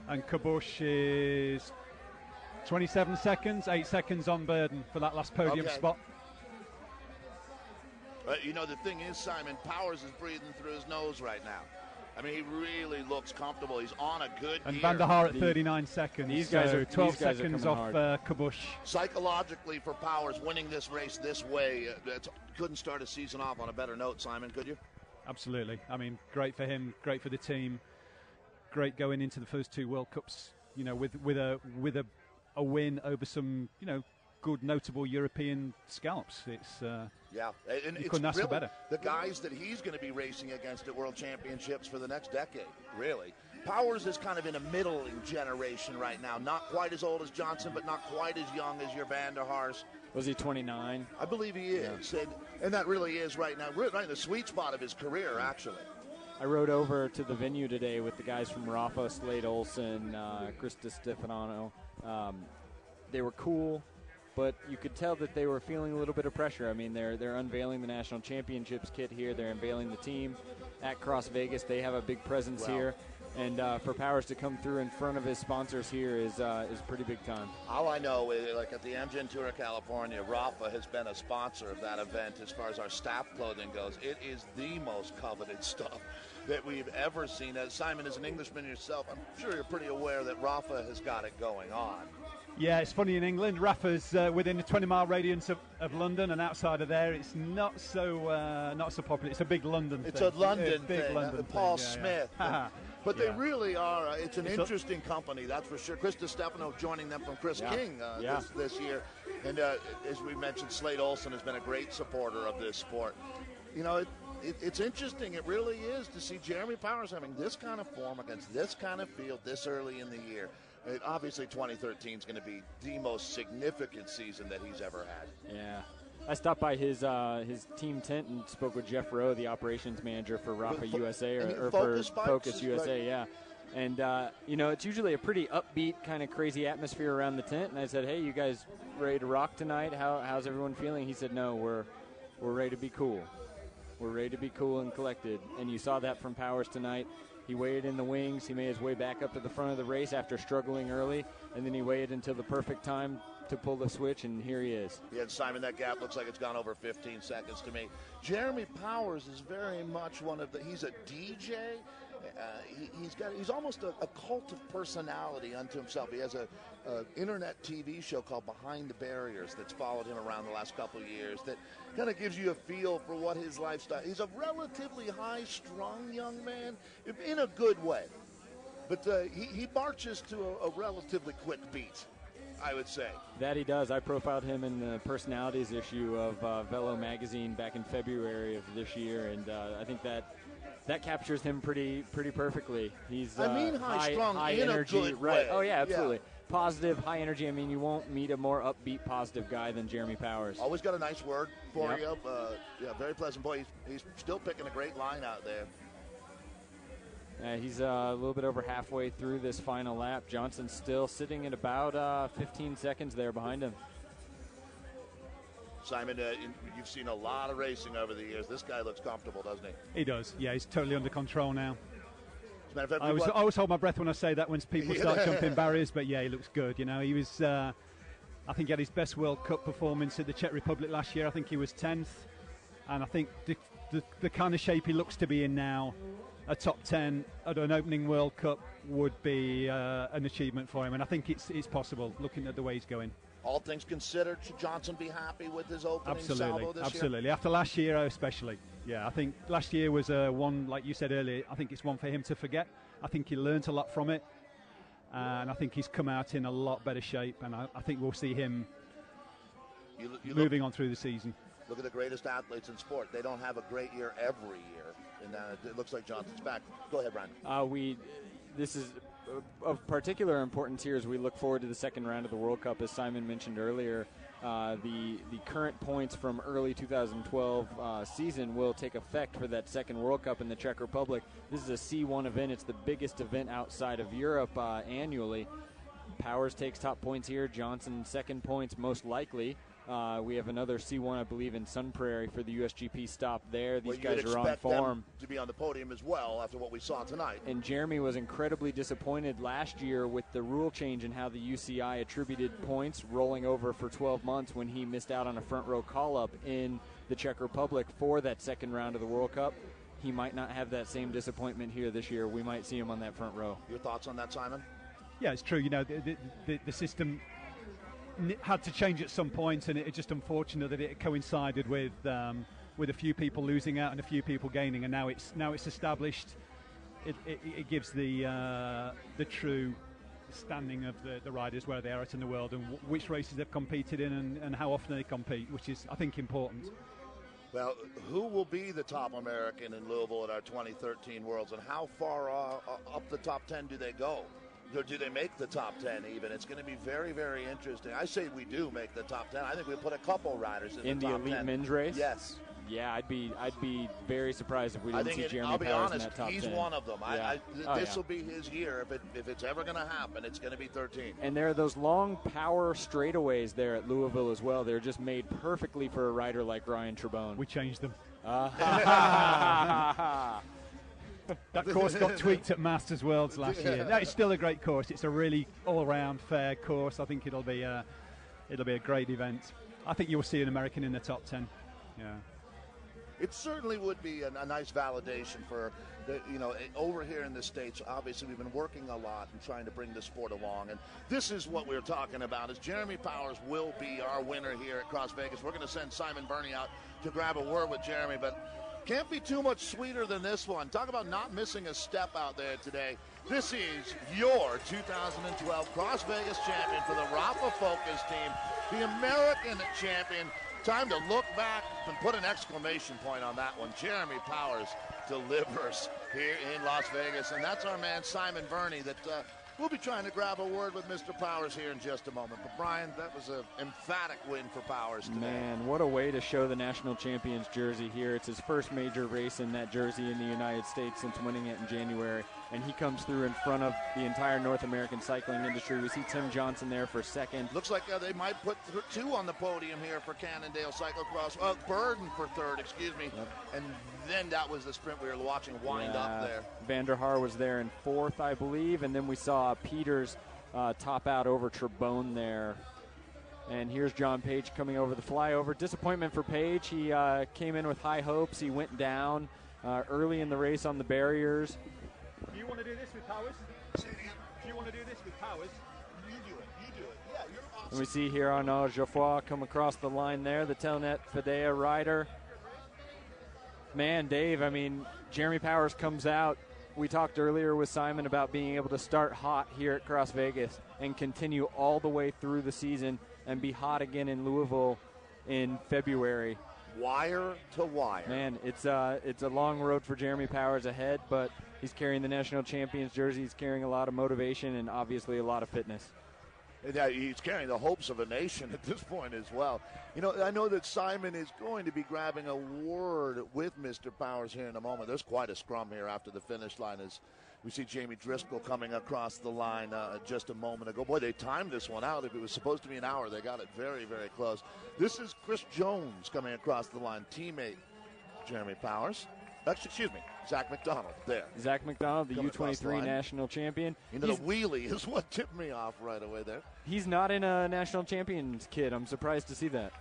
Yeah. And Kabush is 27 seconds, 8 seconds on Burton for that last podium spot. The thing is, Simon, Powers is breathing through his nose right now. I mean, he really looks comfortable. He's on a good And gear. Van der Haar at 39 seconds. These guys are 12 these guys seconds are off Kabush. Psychologically, for Powers, winning this race this way, couldn't start a season off on a better note, Simon, could you? Absolutely. I mean, great for him, great for the team. Great going into the first 2 World Cups, with a win over some, good, notable European scalps. It's and you couldn't ask for better. The guys that he's going to be racing against at World Championships for the next decade, really. Powers is kind of in a middling generation right now. Not quite as old as Johnson, but not quite as young as your Van der Haars. Was he 29? I believe he is, and that really is right now. We're right in the sweet spot of his career, actually. I rode over to the venue today with the guys from Rafa, Slade Olson, Chris DiStefano. They were cool, but you could tell that they were feeling a little bit of pressure. I mean, they're unveiling the National Championships kit here. They're unveiling the team at CrossVegas. They have a big presence here. And for Powers to come through in front of his sponsors here is pretty big time. All I know is, like at the Amgen Tour of California, Rafa has been a sponsor of that event as far as our staff clothing goes. It is the most coveted stuff that we've ever seen. Simon, as an Englishman yourself, I'm sure you're pretty aware that Rafa has got it going on. Yeah, it's funny in England. Rafa's within a 20-mile radius of London, and outside of there, it's not so popular. It's a big London it's thing. It's a London big thing. London Paul thing. Smith. Yeah. But they really are. It's an interesting company, that's for sure. Chris DiStefano joining them from Chris King this year. And as we mentioned, Slade Olson has been a great supporter of this sport. It's interesting. It really is to see Jeremy Powers having this kind of form against this kind of field this early in the year. Obviously, 2013 is going to be the most significant season that he's ever had. Yeah. I stopped by his team tent and spoke with Jeff Rowe, the operations manager for Rafa USA or for Focus USA, yeah. And, it's usually a pretty upbeat, kind of crazy atmosphere around the tent. And I said, hey, you guys ready to rock tonight? How's everyone feeling? He said, no, we're ready to be cool. We're ready to be cool and collected. And you saw that from Powers tonight. He waited in the wings. He made his way back up to the front of the race after struggling early. And then he waited until the perfect time to pull the switch, and here he is. Yeah, Simon, that gap looks like it's gone over 15 seconds to me. Jeremy Powers is very much he's a DJ. He's almost a cult of personality unto himself. He has a internet TV show called Behind the Barriers that's followed him around the last couple of years that kind of gives you a feel for what his lifestyle. He's a relatively high-strung young man in a good way, but he marches to a relatively quick beat. I would say. That he does. I profiled him in the personalities issue of Velo magazine back in February of this year, and I think that captures him pretty perfectly. He's high strung high in energy, a good right? way. Oh yeah, absolutely. Yeah. Positive, high energy. I mean, you won't meet a more upbeat, positive guy than Jeremy Powers. Always got a nice word for you. Very pleasant boy. He's still picking a great line out there. He's a little bit over halfway through this final lap. Johnson's still sitting at about 15 seconds there behind him. Simon, you've seen a lot of racing over the years. This guy looks comfortable, doesn't he? He does. Yeah, he's totally under control now. As a matter of fact, I always hold my breath when I say that when people start jumping barriers, but yeah, he looks good. You know, he was, I think he had his best World Cup performance at the Czech Republic last year. I think he was 10th. And I think the kind of shape he looks to be in now, a top 10 at an opening World Cup would be an achievement for him. And I think it's possible, looking at the way he's going. All things considered, should Johnson be happy with his opening salvo this year? Absolutely. After last year, especially. Yeah, I think last year was one, like you said earlier, I think it's one for him to forget. I think he learnt a lot from it. And I think he's come out in a lot better shape. And I think we'll see him moving on through the season. Look at the greatest athletes in sport. They don't have a great year every year. And it looks like Johnson's back. Go ahead, Brian. This is of particular importance here as we look forward to the second round of the World Cup. As Simon mentioned earlier, the current points from early 2012 season will take effect for that second World Cup in the Czech Republic. This is a C1 event. It's the biggest event outside of Europe annually. Powers takes top points here. Johnson second points most likely. We have another C1, I believe, in Sun Prairie for the USGP stop there. These guys are on form. Them to be on the podium as well after what we saw tonight. And Jeremy was incredibly disappointed last year with the rule change and how the UCI attributed points rolling over for 12 months when he missed out on a front row call-up in the Czech Republic for that second round of the World Cup. He might not have that same disappointment here this year. We might see him on that front row. Your thoughts on that, Simon? Yeah, it's true. You know, the system had to change at some point, and it's just unfortunate that it coincided with a few people losing out and a few people gaining, and now it's established. It gives the true standing of the riders where they are at in the world and which races they've competed in and how often they compete, which is, I think, important. Well, who will be the top American in Louisville at our 2013 Worlds, and how far up the top 10 do they go? Or do they make the top 10 even? It's going to be very, very interesting. I say we do make the top 10. I think we put a couple riders in the top 10. In the elite men's race? Yes. Yeah, I'd be very surprised if we didn't see Jeremy I'll be Powers honest, in that top 10. He's one of them. Yeah. This will be his year. If it's ever going to happen, it's going to be 13. And there are those long power straightaways there at Louisville as well. They're just made perfectly for a rider like Ryan Trebone. We changed them. That course got tweaked at Masters Worlds last year. No, it's still a great course. It's a really all-round fair course. I think it'll be a great event. I think you'll see an American in the top 10. Yeah. It certainly would be a nice validation for over here in the States. Obviously, we've been working a lot and trying to bring the sport along, and this is what we're talking about. Is Jeremy Powers will be our winner here at CrossVegas. We're going to send Simon Burney out to grab a word with Jeremy, but can't be too much sweeter than this one. Talk about not missing a step out there today. This is your 2012 CrossVegas champion for the Rafa Focus team, the American champion. Time to look back and put an exclamation point on that one. Jeremy Powers delivers here in Las Vegas, and that's our man Simon Burney that we'll be trying to grab a word with Mr. Powers here in just a moment. But, Brian, that was an emphatic win for Powers today. Man, what a way to show the national champion's jersey here. It's his first major race in that jersey in the United States since winning it in January. And he comes through in front of the entire North American cycling industry. We see Tim Johnson there for second. Looks like they might put two on the podium here for Cannondale Cyclocross. Burden for third, excuse me. Yep. And then that was the sprint we were watching wind up there. Van der Haar was there in fourth, I believe. And then we saw Peters top out over Trebone there. And here's John Page coming over the flyover. Disappointment for Page. He came in with high hopes. He went down early in the race on the barriers. Do you want to do this with Powers? Do you want to do this with Powers? You do it. Yeah, you're awesome. And we see here Arnaud Geoffroy come across the line there, the Telnet Fidea rider. Man, Dave, I mean, Jeremy Powers comes out we talked earlier with Simon about being able to start hot here at CrossVegas and continue all the way through the season and be hot again in Louisville in February. Wire to wire. Man, it's a long road for Jeremy Powers ahead, but he's carrying the national champions jersey. He's carrying a lot of motivation and obviously a lot of fitness. Yeah, he's carrying the hopes of a nation at this point as well. You know, I know that Simon is going to be grabbing a word with Mr. Powers here in a moment. There's quite a scrum here after the finish line as we see Jamie Driscoll coming across the line just a moment ago. Boy, they timed this one out. If it was supposed to be an hour, they got it very, very close. This is Chris Jones coming across the line, teammate Jeremy Powers. Actually, excuse me, Zach McDonald there. Zach McDonald, the U23 national champion. You know, the wheelie is what tipped me off right away there. He's not in a national champions kit. I'm surprised to see that.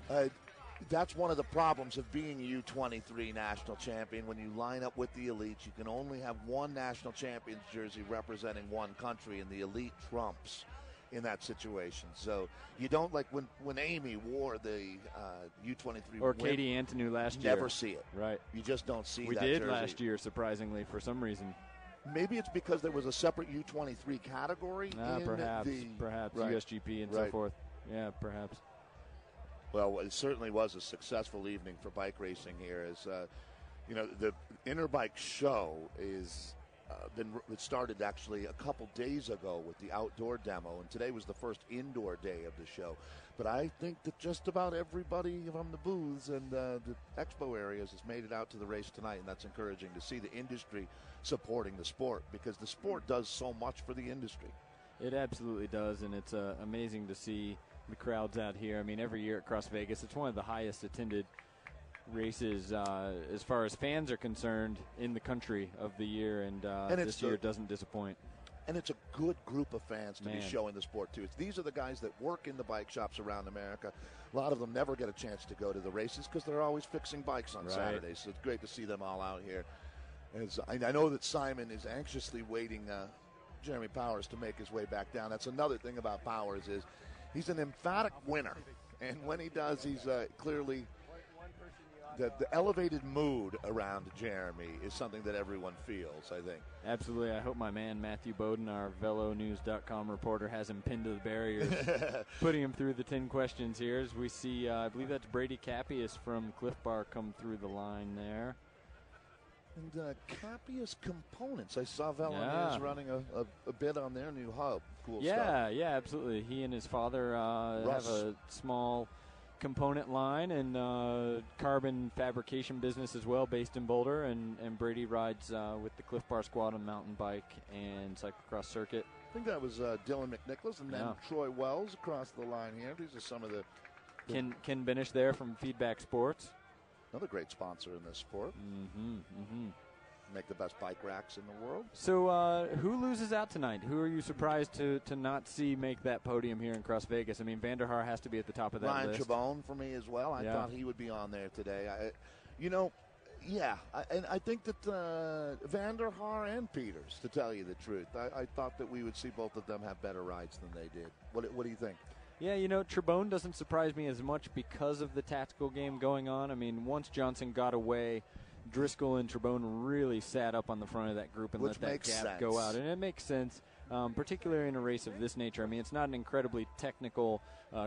That's one of the problems of being a U23 national champion. When you line up with the elites, you can only have one national champions jersey representing one country, and the elite trumps in that situation. So you don't, like when Amy wore the U23 or Katie Antonou last year. Never see it. Right. You just don't see we that did jersey. last year, surprisingly, for some reason. Maybe it's because there was a separate U23 category in perhaps right. USGP and right. so forth. Yeah, perhaps. Well, it certainly was a successful evening for bike racing here. As you know, the Interbike show is it started actually a couple days ago with the outdoor demo, and today was the first indoor day of the show. But I think that just about everybody from the booths and the expo areas has made it out to the race tonight, and that's encouraging to see the industry supporting the sport, because the sport does so much for the industry. It absolutely does, and it's amazing to see the crowds out here. I mean, every year at CrossVegas, it's one of the highest attended races as far as fans are concerned in the country of the year, and this year doesn't disappoint. And it's a good group of fans to be showing the sport to. These are the guys that work in the bike shops around America. A lot of them never get a chance to go to the races because they're always fixing bikes on Saturdays. So it's great to see them all out here. I know that Simon is anxiously waiting Jeremy Powers to make his way back down. That's another thing about Powers is he's an emphatic winner. And when he does, he's clearly the elevated mood around Jeremy is something that everyone feels, I think. Absolutely. I hope my man Matthew Bowden, our VeloNews.com reporter, has him pinned to the barriers, putting him through the 10 questions here as we see, I believe that's Brady Cappius from Clif Bar come through the line there. And Cappius Components. I saw VeloNews running a bit on their new hub. Cool stuff. Yeah, absolutely. He and his father have a small component line and carbon fabrication business as well, based in Boulder, and Brady rides with the Clif Bar squad on mountain bike and cyclocross circuit. I think that was Dylan McNicholas and then Troy Wells across the line here. These are some of the Ken Benish there from Feedback Sports, another great sponsor in this sport. Make the best bike racks in the world. So who loses out tonight? Who are you surprised to not see make that podium here in Cross-Vegas? I mean, Vanderhaar has to be at the top of that Ryan list. Chabon for me as well. I thought he would be on there today. And I think that Vanderhaar and Peters, to tell you the truth, I thought that we would see both of them have better rides than they did. What do you think? Yeah, Trebone doesn't surprise me as much because of the tactical game going on. I mean, once Johnson got away, Driscoll and Trebone really sat up on the front of that group and let that gap go out. And it makes sense, particularly in a race of this nature. I mean, it's not an incredibly technical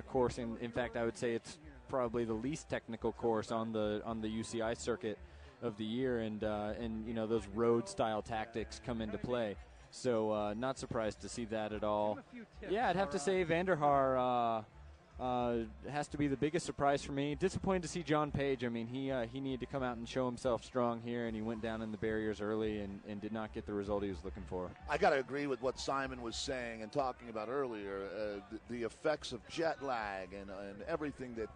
course. In fact, I would say it's probably the least technical course on the UCI circuit of the year. And those road-style tactics come into play. So not surprised to see that at all. Yeah, I'd have to say Vanderhaar has to be the biggest surprise for me. Disappointed to see John Page. I mean, he needed to come out and show himself strong here, and he went down in the barriers early and did not get the result he was looking for. I got to agree with what Simon was saying and talking about earlier, the effects of jet lag and everything that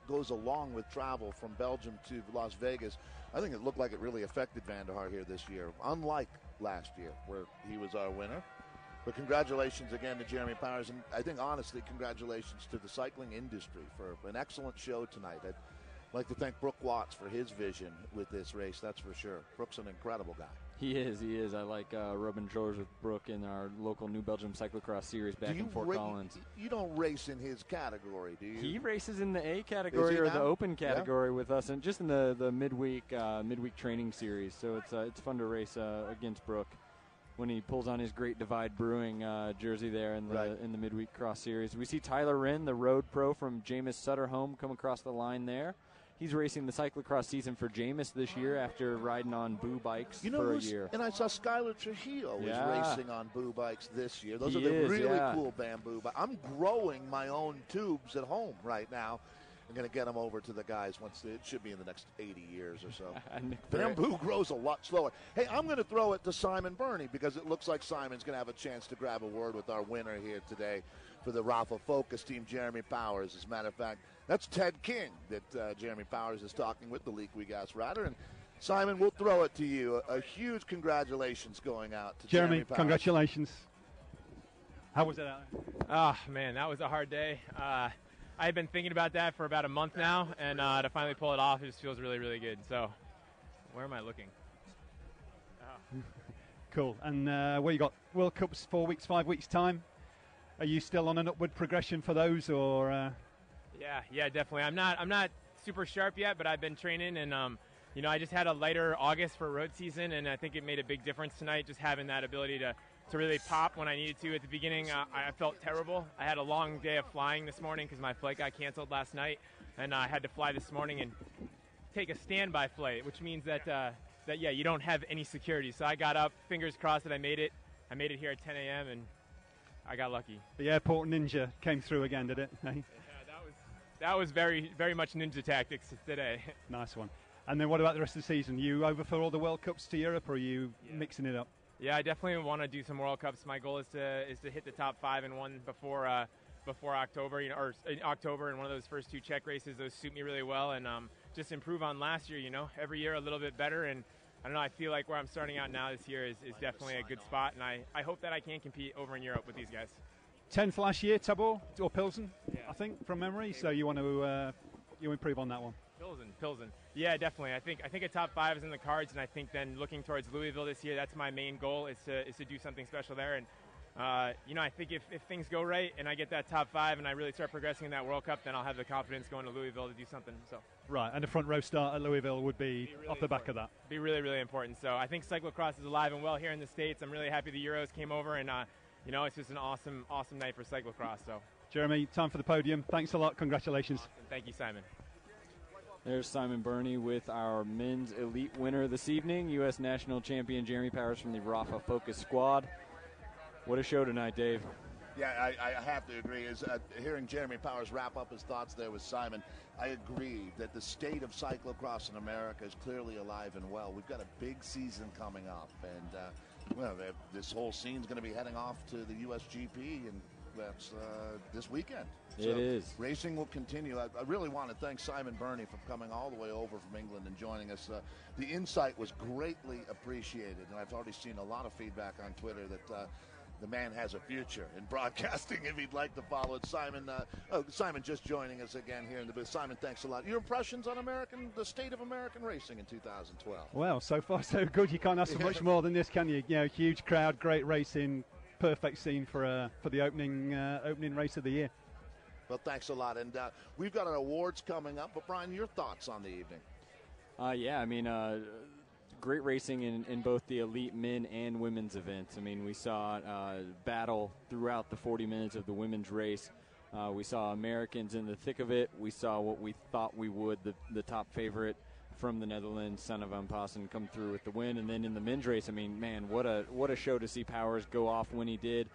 goes along with travel from Belgium to Las Vegas. I think it looked like it really affected Vanderhaar here this year, unlike last year where he was our winner. But congratulations again to Jeremy Powers, and I think, honestly, congratulations to the cycling industry for an excellent show tonight. I'd like to thank Brooke Watts for his vision with this race, that's for sure. Brooke's an incredible guy. He is. I like rubbing shoulders with Brooke in our local New Belgium cyclocross series back in Fort Collins. You don't race in his category, do you? He races in the A category or the open category with us, and just in the midweek training series. So it's fun to race against Brooke. when he pulls on his Great Divide Brewing jersey there in the midweek cross series. We see Tyler Wren, the road pro from Jameis Sutterholm, come across the line there. He's racing the cyclocross season for Jameis this year after riding on Boo bikes for a year. And I saw Skylar Trujillo was racing on Boo bikes this year. Those are the really cool bamboo bikes. I'm growing my own tubes at home right now. I'm going to get them over to the guys once it should be in the next 80 years or so. Bamboo grows a lot slower. Hey, I'm going to throw it to Simon Burney because it looks like Simon's going to have a chance to grab a word with our winner here today for the Rafa Focus team, Jeremy Powers. As a matter of fact, that's Ted King that Jeremy Powers is talking with, the League We Gas rider. And Simon, we'll throw it to you. A huge congratulations going out to Jeremy Powers. Congratulations. How was it out there? Oh, man, that was a hard day. I had been thinking about that for about a month now, and to finally pull it off, it just feels really, really good. So, where am I looking? Oh. Cool. And you got World Cups 4 weeks, 5 weeks time. Are you still on an upward progression for those, or? Yeah, definitely. I'm not super sharp yet, but I've been training, and I just had a lighter August for road season, and I think it made a big difference tonight, just having that ability to really pop when I needed to. At the beginning, I felt terrible. I had a long day of flying this morning because my flight got canceled last night, and I had to fly this morning and take a standby flight, which means that you don't have any security. So I got up, fingers crossed that I made it. I made it here at 10 a.m. and I got lucky. The airport ninja came through again, did it? Hey? That was very, very much ninja tactics today. Nice one. And then what about the rest of the season? You over for all the World Cups to Europe, or are you mixing it up? Yeah, I definitely want to do some World Cups. My goal is to hit the top 5 in one before October, or in October in one of those first 2 Czech races. Those suit me really well, and just improve on last year. Every year a little bit better, and I don't know. I feel like where I'm starting out now this year is definitely a good spot, and I hope that I can compete over in Europe with these guys. 10th last year, Towle or Pilsen, I think from memory. So you want to improve on that one. Pilsen. Yeah, definitely. I think a top 5 is in the cards, and I think then looking towards Louisville this year, that's my main goal is to do something special there. And I think if things go right and I get that top 5 and I really start progressing in that World Cup, then I'll have the confidence going to Louisville to do something. So right, and a front row start at Louisville would be really off the back of that. Be really, really important. So I think cyclocross is alive and well here in the States. I'm really happy the Euros came over, and it's just an awesome night for cyclocross. So Jeremy, time for the podium. Thanks a lot. Congratulations. Awesome. Thank you, Simon. There's Simon Burney with our men's elite winner this evening, U.S. national champion Jeremy Powers from the Rafa Focus squad. What a show tonight, Dave. Yeah, I have to agree. Hearing Jeremy Powers wrap up his thoughts there with Simon, I agree that the state of cyclocross in America is clearly alive and well. We've got a big season coming up, and this whole scene's going to be heading off to the USGP, and that's this weekend. So it is. Racing will continue. I really want to thank Simon Burney for coming all the way over from England and joining us. The insight was greatly appreciated, and I've already seen a lot of feedback on Twitter that the man has a future in broadcasting if he'd like to follow it. Simon just joining us again here in the booth. Simon, thanks a lot. Your impressions on the state of American racing in 2012? Well, so far so good. You can't ask for much more than this, can you? Huge crowd, great racing, perfect scene for the opening race of the year. Well, thanks a lot. And we've got our awards coming up. But, Brian, your thoughts on the evening? Great racing in both the elite men and women's events. We saw battle throughout the 40 minutes of the women's race. We saw Americans in the thick of it. We saw what we thought we would, the top favorite from the Netherlands, Sanne van Passen, come through with the win. And then in the men's race, what a show to see Powers go off when he did.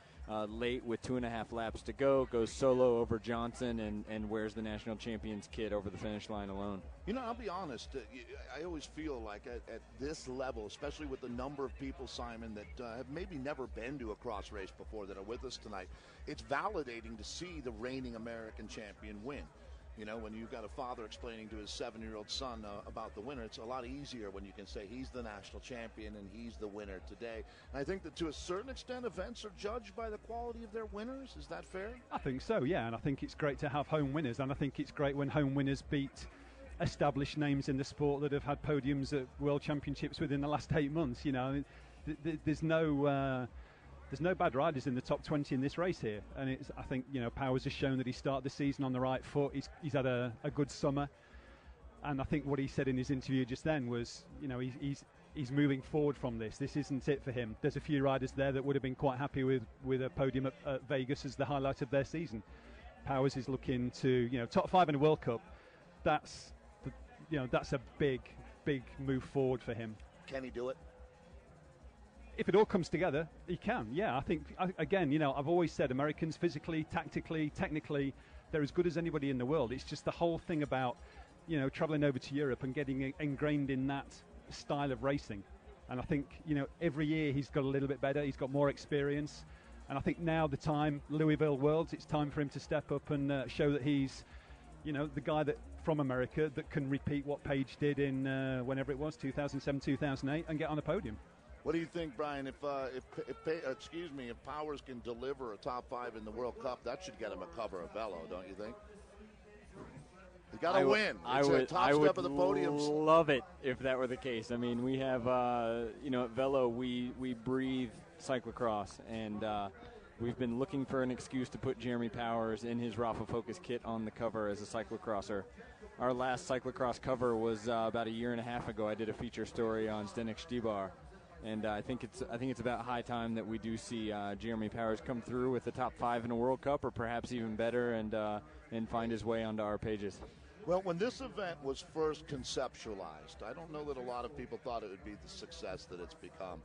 Late with 2.5 laps to go, goes solo over Johnson and wears the national champion's kit over the finish line alone. I'll be honest, I always feel like at this level, especially with the number of people, Simon, that have maybe never been to a cross race before that are with us tonight, it's validating to see the reigning American champion win. When you've got a father explaining to his 7-year-old son about the winner, it's a lot easier when you can say he's the national champion and he's the winner today. And I think that to a certain extent, events are judged by the quality of their winners. Is that fair? I think so, yeah. And I think it's great to have home winners. And I think it's great when home winners beat established names in the sport that have had podiums at World Championships within the last 8 months. There's no bad riders in the top 20 in this race here, and I think Powers has shown that he started the season on the right foot. He's had a good summer, and I think what he said in his interview just then was, he's moving forward from this. This isn't it for him. There's a few riders there that would have been quite happy with a podium at Vegas as the highlight of their season. Powers is looking to, top 5 in a World Cup. That's a big move forward for him. Can he do it? If it all comes together, he can. Yeah, I think, again, I've always said Americans physically, tactically, technically, they're as good as anybody in the world. It's just the whole thing about, traveling over to Europe and getting ingrained in that style of racing. And I think, every year he's got a little bit better. He's got more experience. And I think now the time, Louisville Worlds, it's time for him to step up and show that he's, the guy that from America that can repeat what Page did in whenever it was, 2007, 2008, and get on a podium. What do you think, Brian? If Powers can deliver a top 5 in the World Cup, that should get him a cover of Velo, don't you think? He's got to win. It's a top step of the podiums. Love it if that were the case. I mean, we have, at Velo, we breathe cyclocross, and we've been looking for an excuse to put Jeremy Powers in his Rafa Focus kit on the cover as a cyclocrosser. Our last cyclocross cover was about a year and a half ago. I did a feature story on Zdeněk Štibar. And I think it's about high time that we do see Jeremy Powers come through with the top 5 in a World Cup, or perhaps even better, and find his way onto our pages. Well, when this event was first conceptualized, I don't know that a lot of people thought it would be the success that it's become.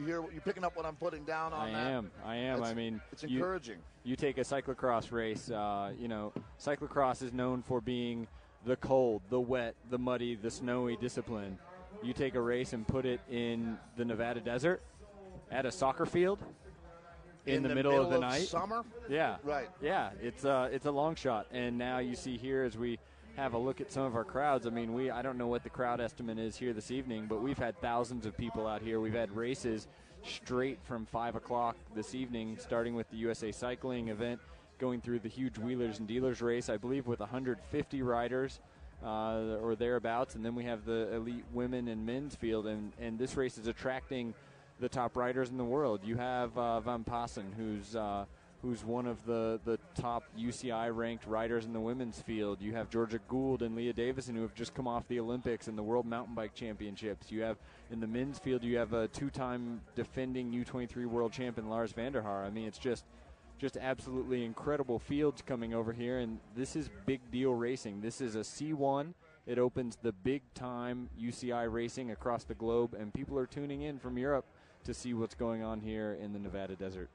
You're picking up what I'm putting down on that? I am. I mean, it's encouraging. You take a cyclocross race. Cyclocross is known for being the cold, the wet, the muddy, the snowy discipline. You take a race and put it in the Nevada desert at a soccer field in the middle of the night. Summer? Yeah. Right. Yeah, it's a long shot. And now you see here as we have a look at some of our crowds. I mean, I don't know what the crowd estimate is here this evening, but we've had thousands of people out here. We've had races straight from 5 o'clock this evening, starting with the USA Cycling event, going through the huge Wheelers and Dealers race, I believe with 150 riders. Or thereabouts, and then we have the elite women and men's field, and this race is attracting the top riders in the world. You have Van Passen, who's one of the top UCI ranked riders in the women's field. You have Georgia Gould and Leah Davison, who have just come off the Olympics and the World Mountain Bike Championships. You have in the men's field, you have a 2-time defending U23 world champion Lars van der Haar. I mean, it's just absolutely incredible fields coming over here, and this is big deal racing. This is a C1. It opens the big-time UCI racing across the globe, and people are tuning in from Europe to see what's going on here in the Nevada desert.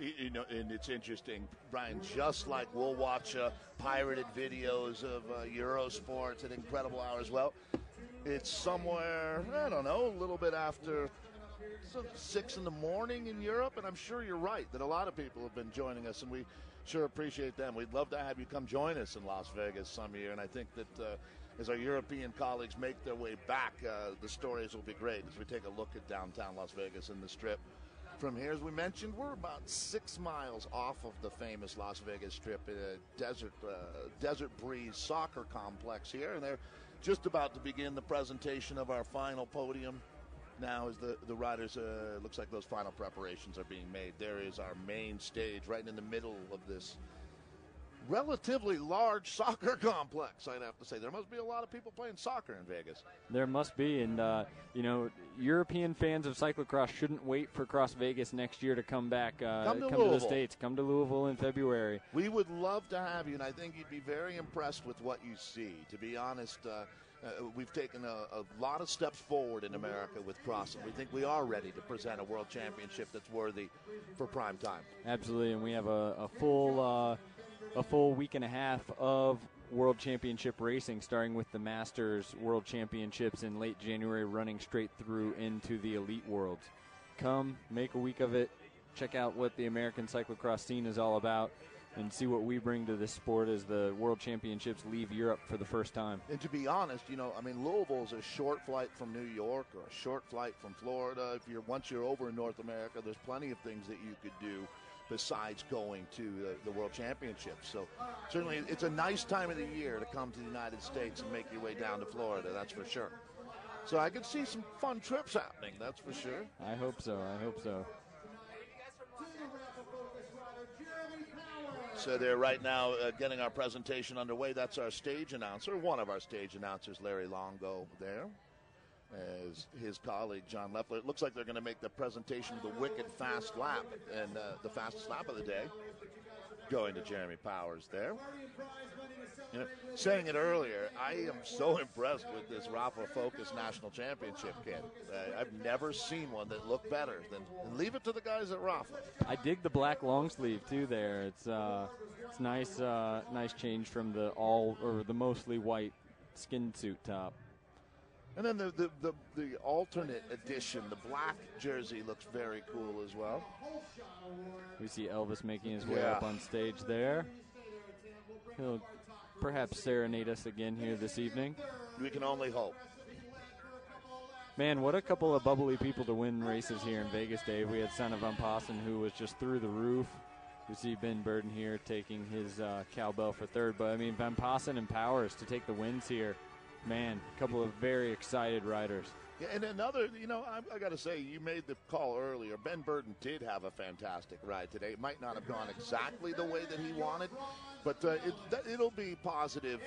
And it's interesting, Brian, just like we'll watch pirated videos of Eurosport at incredible hours. Well, it's somewhere, I don't know, a little bit after 6 in the morning in Europe, and I'm sure you're right that a lot of people have been joining us, and we sure appreciate them. We'd love to have you come join us in Las Vegas some year, and I think that as our European colleagues make their way back, the stories will be great as we take a look at downtown Las Vegas and the Strip. From here, as we mentioned, we're about 6 miles off of the famous Las Vegas Strip in a Desert Breeze soccer complex here, and they're just about to begin the presentation of our final podium. Now as the riders, looks like those final preparations are being made. There is our main stage right in the middle of this relatively large soccer complex, I'd have to say. There must be a lot of people playing soccer in Vegas. There must be, and European fans of cyclocross shouldn't wait for CrossVegas next year to come back. Come to the States. Come to Louisville in February. We would love to have you, and I think you'd be very impressed with what you see. To be honest, we've taken a lot of steps forward in America with cross, and we think we are ready to present a world championship that's worthy for prime time. Absolutely, and we have a full week and a half of World Championship racing, starting with the Masters World Championships in late January, running straight through into the Elite Worlds. Come, make a week of it, check out what the American cyclocross scene is all about, and see what we bring to this sport as the World Championships leave Europe for the first time. And to be honest, Louisville is a short flight from New York or a short flight from Florida. Once you're over in North America, there's plenty of things that you could do besides going to the World Championships. So certainly it's a nice time of the year to come to the United States and make your way down to Florida, that's for sure. So I could see some fun trips happening, that's for sure. I hope so. So they're right now getting our presentation underway. That's our stage announcer, one of our stage announcers, Larry Longo, there. As his colleague, John Leffler. It looks like they're going to make the presentation of the wicked fast lap, and the fastest lap of the day going to Jeremy Powers there. You know, saying it earlier, I am so impressed with this Rafa Focus National Championship kit. I've never seen one that looked better than leave it to the guys at Rafa. I dig the black long sleeve too. There, it's nice, nice change from the mostly white skin suit top. And then the alternate edition, the black jersey, looks very cool as well. We see Elvis making his way up on stage there. He'll perhaps serenade us again here this evening. We can only hope. Man, what a couple of bubbly people to win races here in Vegas, Dave. We had Son of Van Passen, who was just through the roof. We see Ben Burden here taking his cowbell for third. But, I mean, Van Passen and Powers to take the wins here. Man, a couple of very excited riders. Yeah, and another, I got to say, you made the call earlier. Ben Burden did have a fantastic ride today. It might not have gone exactly the way that he wanted, but it'll be positive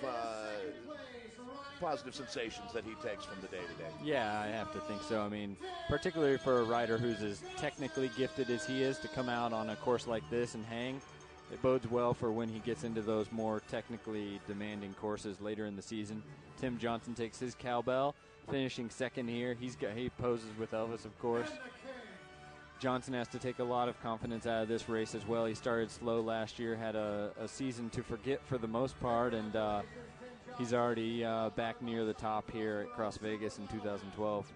sensations that he takes from the day-to-day. Yeah, I have to think so. I mean, particularly for a rider who's as technically gifted as he is, to come out on a course like this and hang, it bodes well for when he gets into those more technically demanding courses later in the season. Tim Johnson takes his cowbell, finishing second here. He poses with Elvis, of course. Johnson has to take a lot of confidence out of this race as well. He started slow last year, had a season to forget for the most part, and he's already back near the top here at CrossVegas in 2012.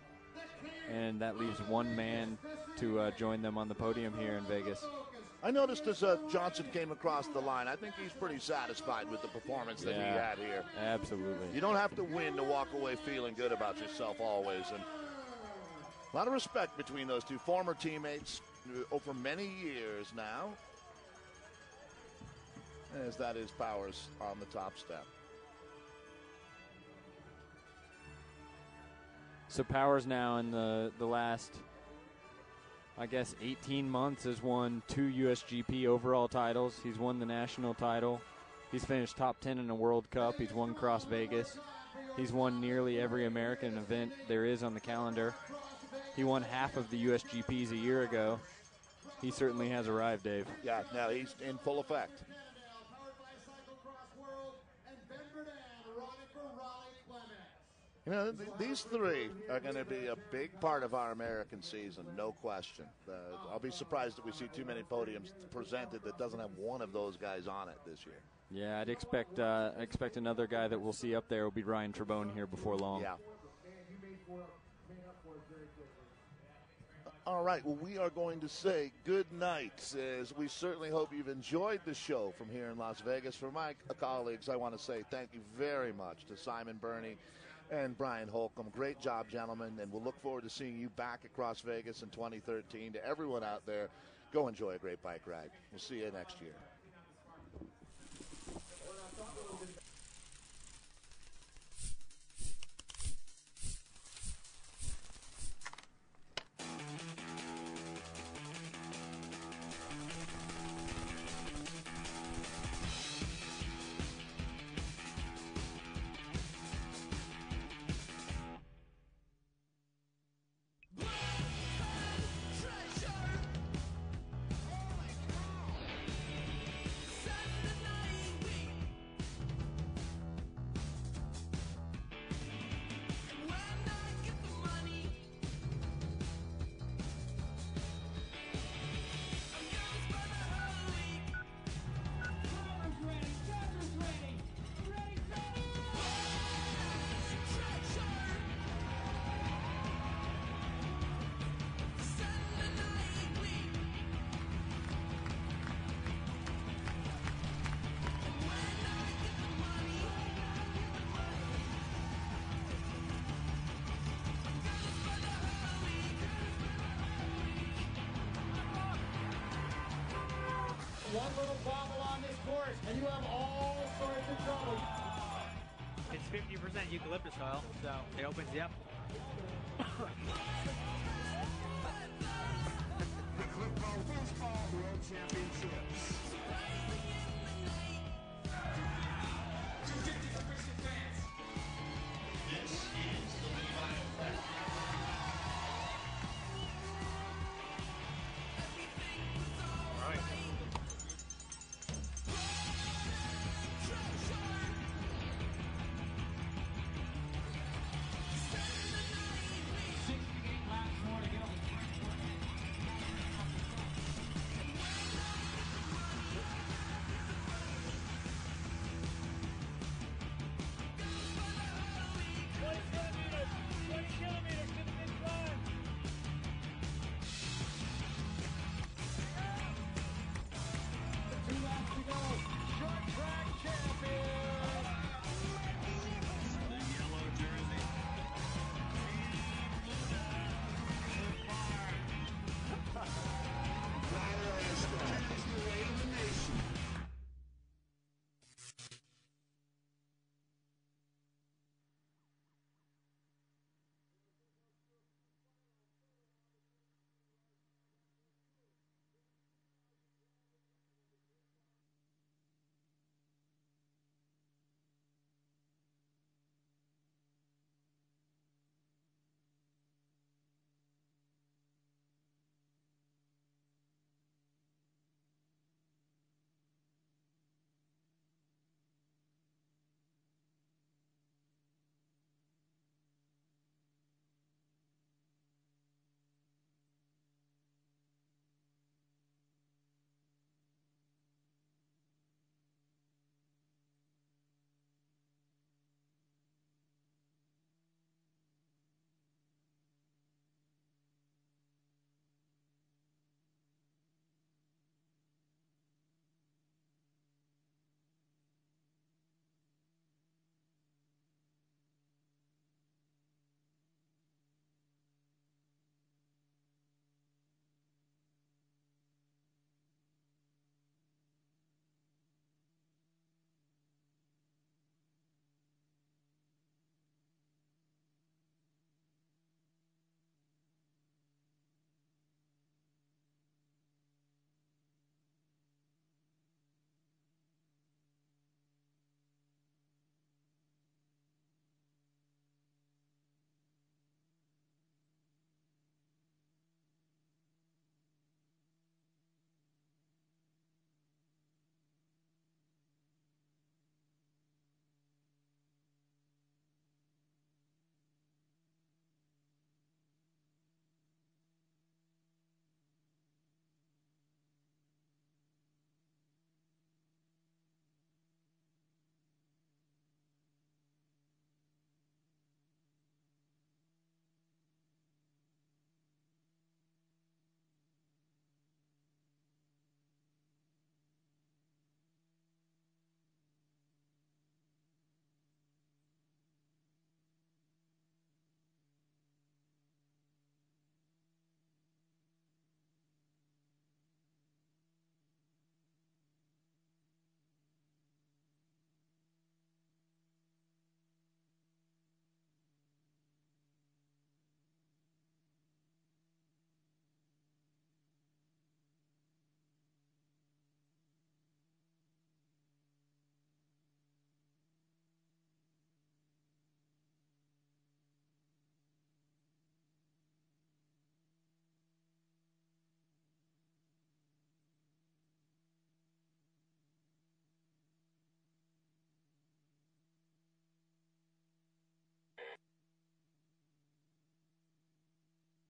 And that leaves one man to join them on the podium here in Vegas. I noticed as Johnson came across the line, I think he's pretty satisfied with the performance that he had here. Absolutely. You don't have to win to walk away feeling good about yourself always. And a lot of respect between those two former teammates over many years now, as that is Powers on the top step. So Powers now in the last, I guess, 18 months has won 2 USGP overall titles. He's won the national title. He's finished top 10 in a World Cup. He's won CrossVegas. He's won nearly every American event there is on the calendar. He won half of the USGPs a year ago. He certainly has arrived, Dave. Yeah, now he's in full effect. These three are going to be a big part of our American season, no question. I'll be surprised if we see too many podiums presented that doesn't have one of those guys on it this year. Yeah, I'd expect another guy that we'll see up there will be Ryan Trebone here before long. Yeah. All right, well, we are going to say good night, as we certainly hope you've enjoyed the show from here in Las Vegas. For my colleagues, I want to say thank you very much to Simon Burney and Brian Holcombe. Great job, gentlemen, and we'll look forward to seeing you back at CrossVegas in 2013. To everyone out there, go enjoy a great bike ride. We'll see you next year. One little bobble on this course, and you have all sorts of trouble. It's 50% eucalyptus oil, so it opens you up.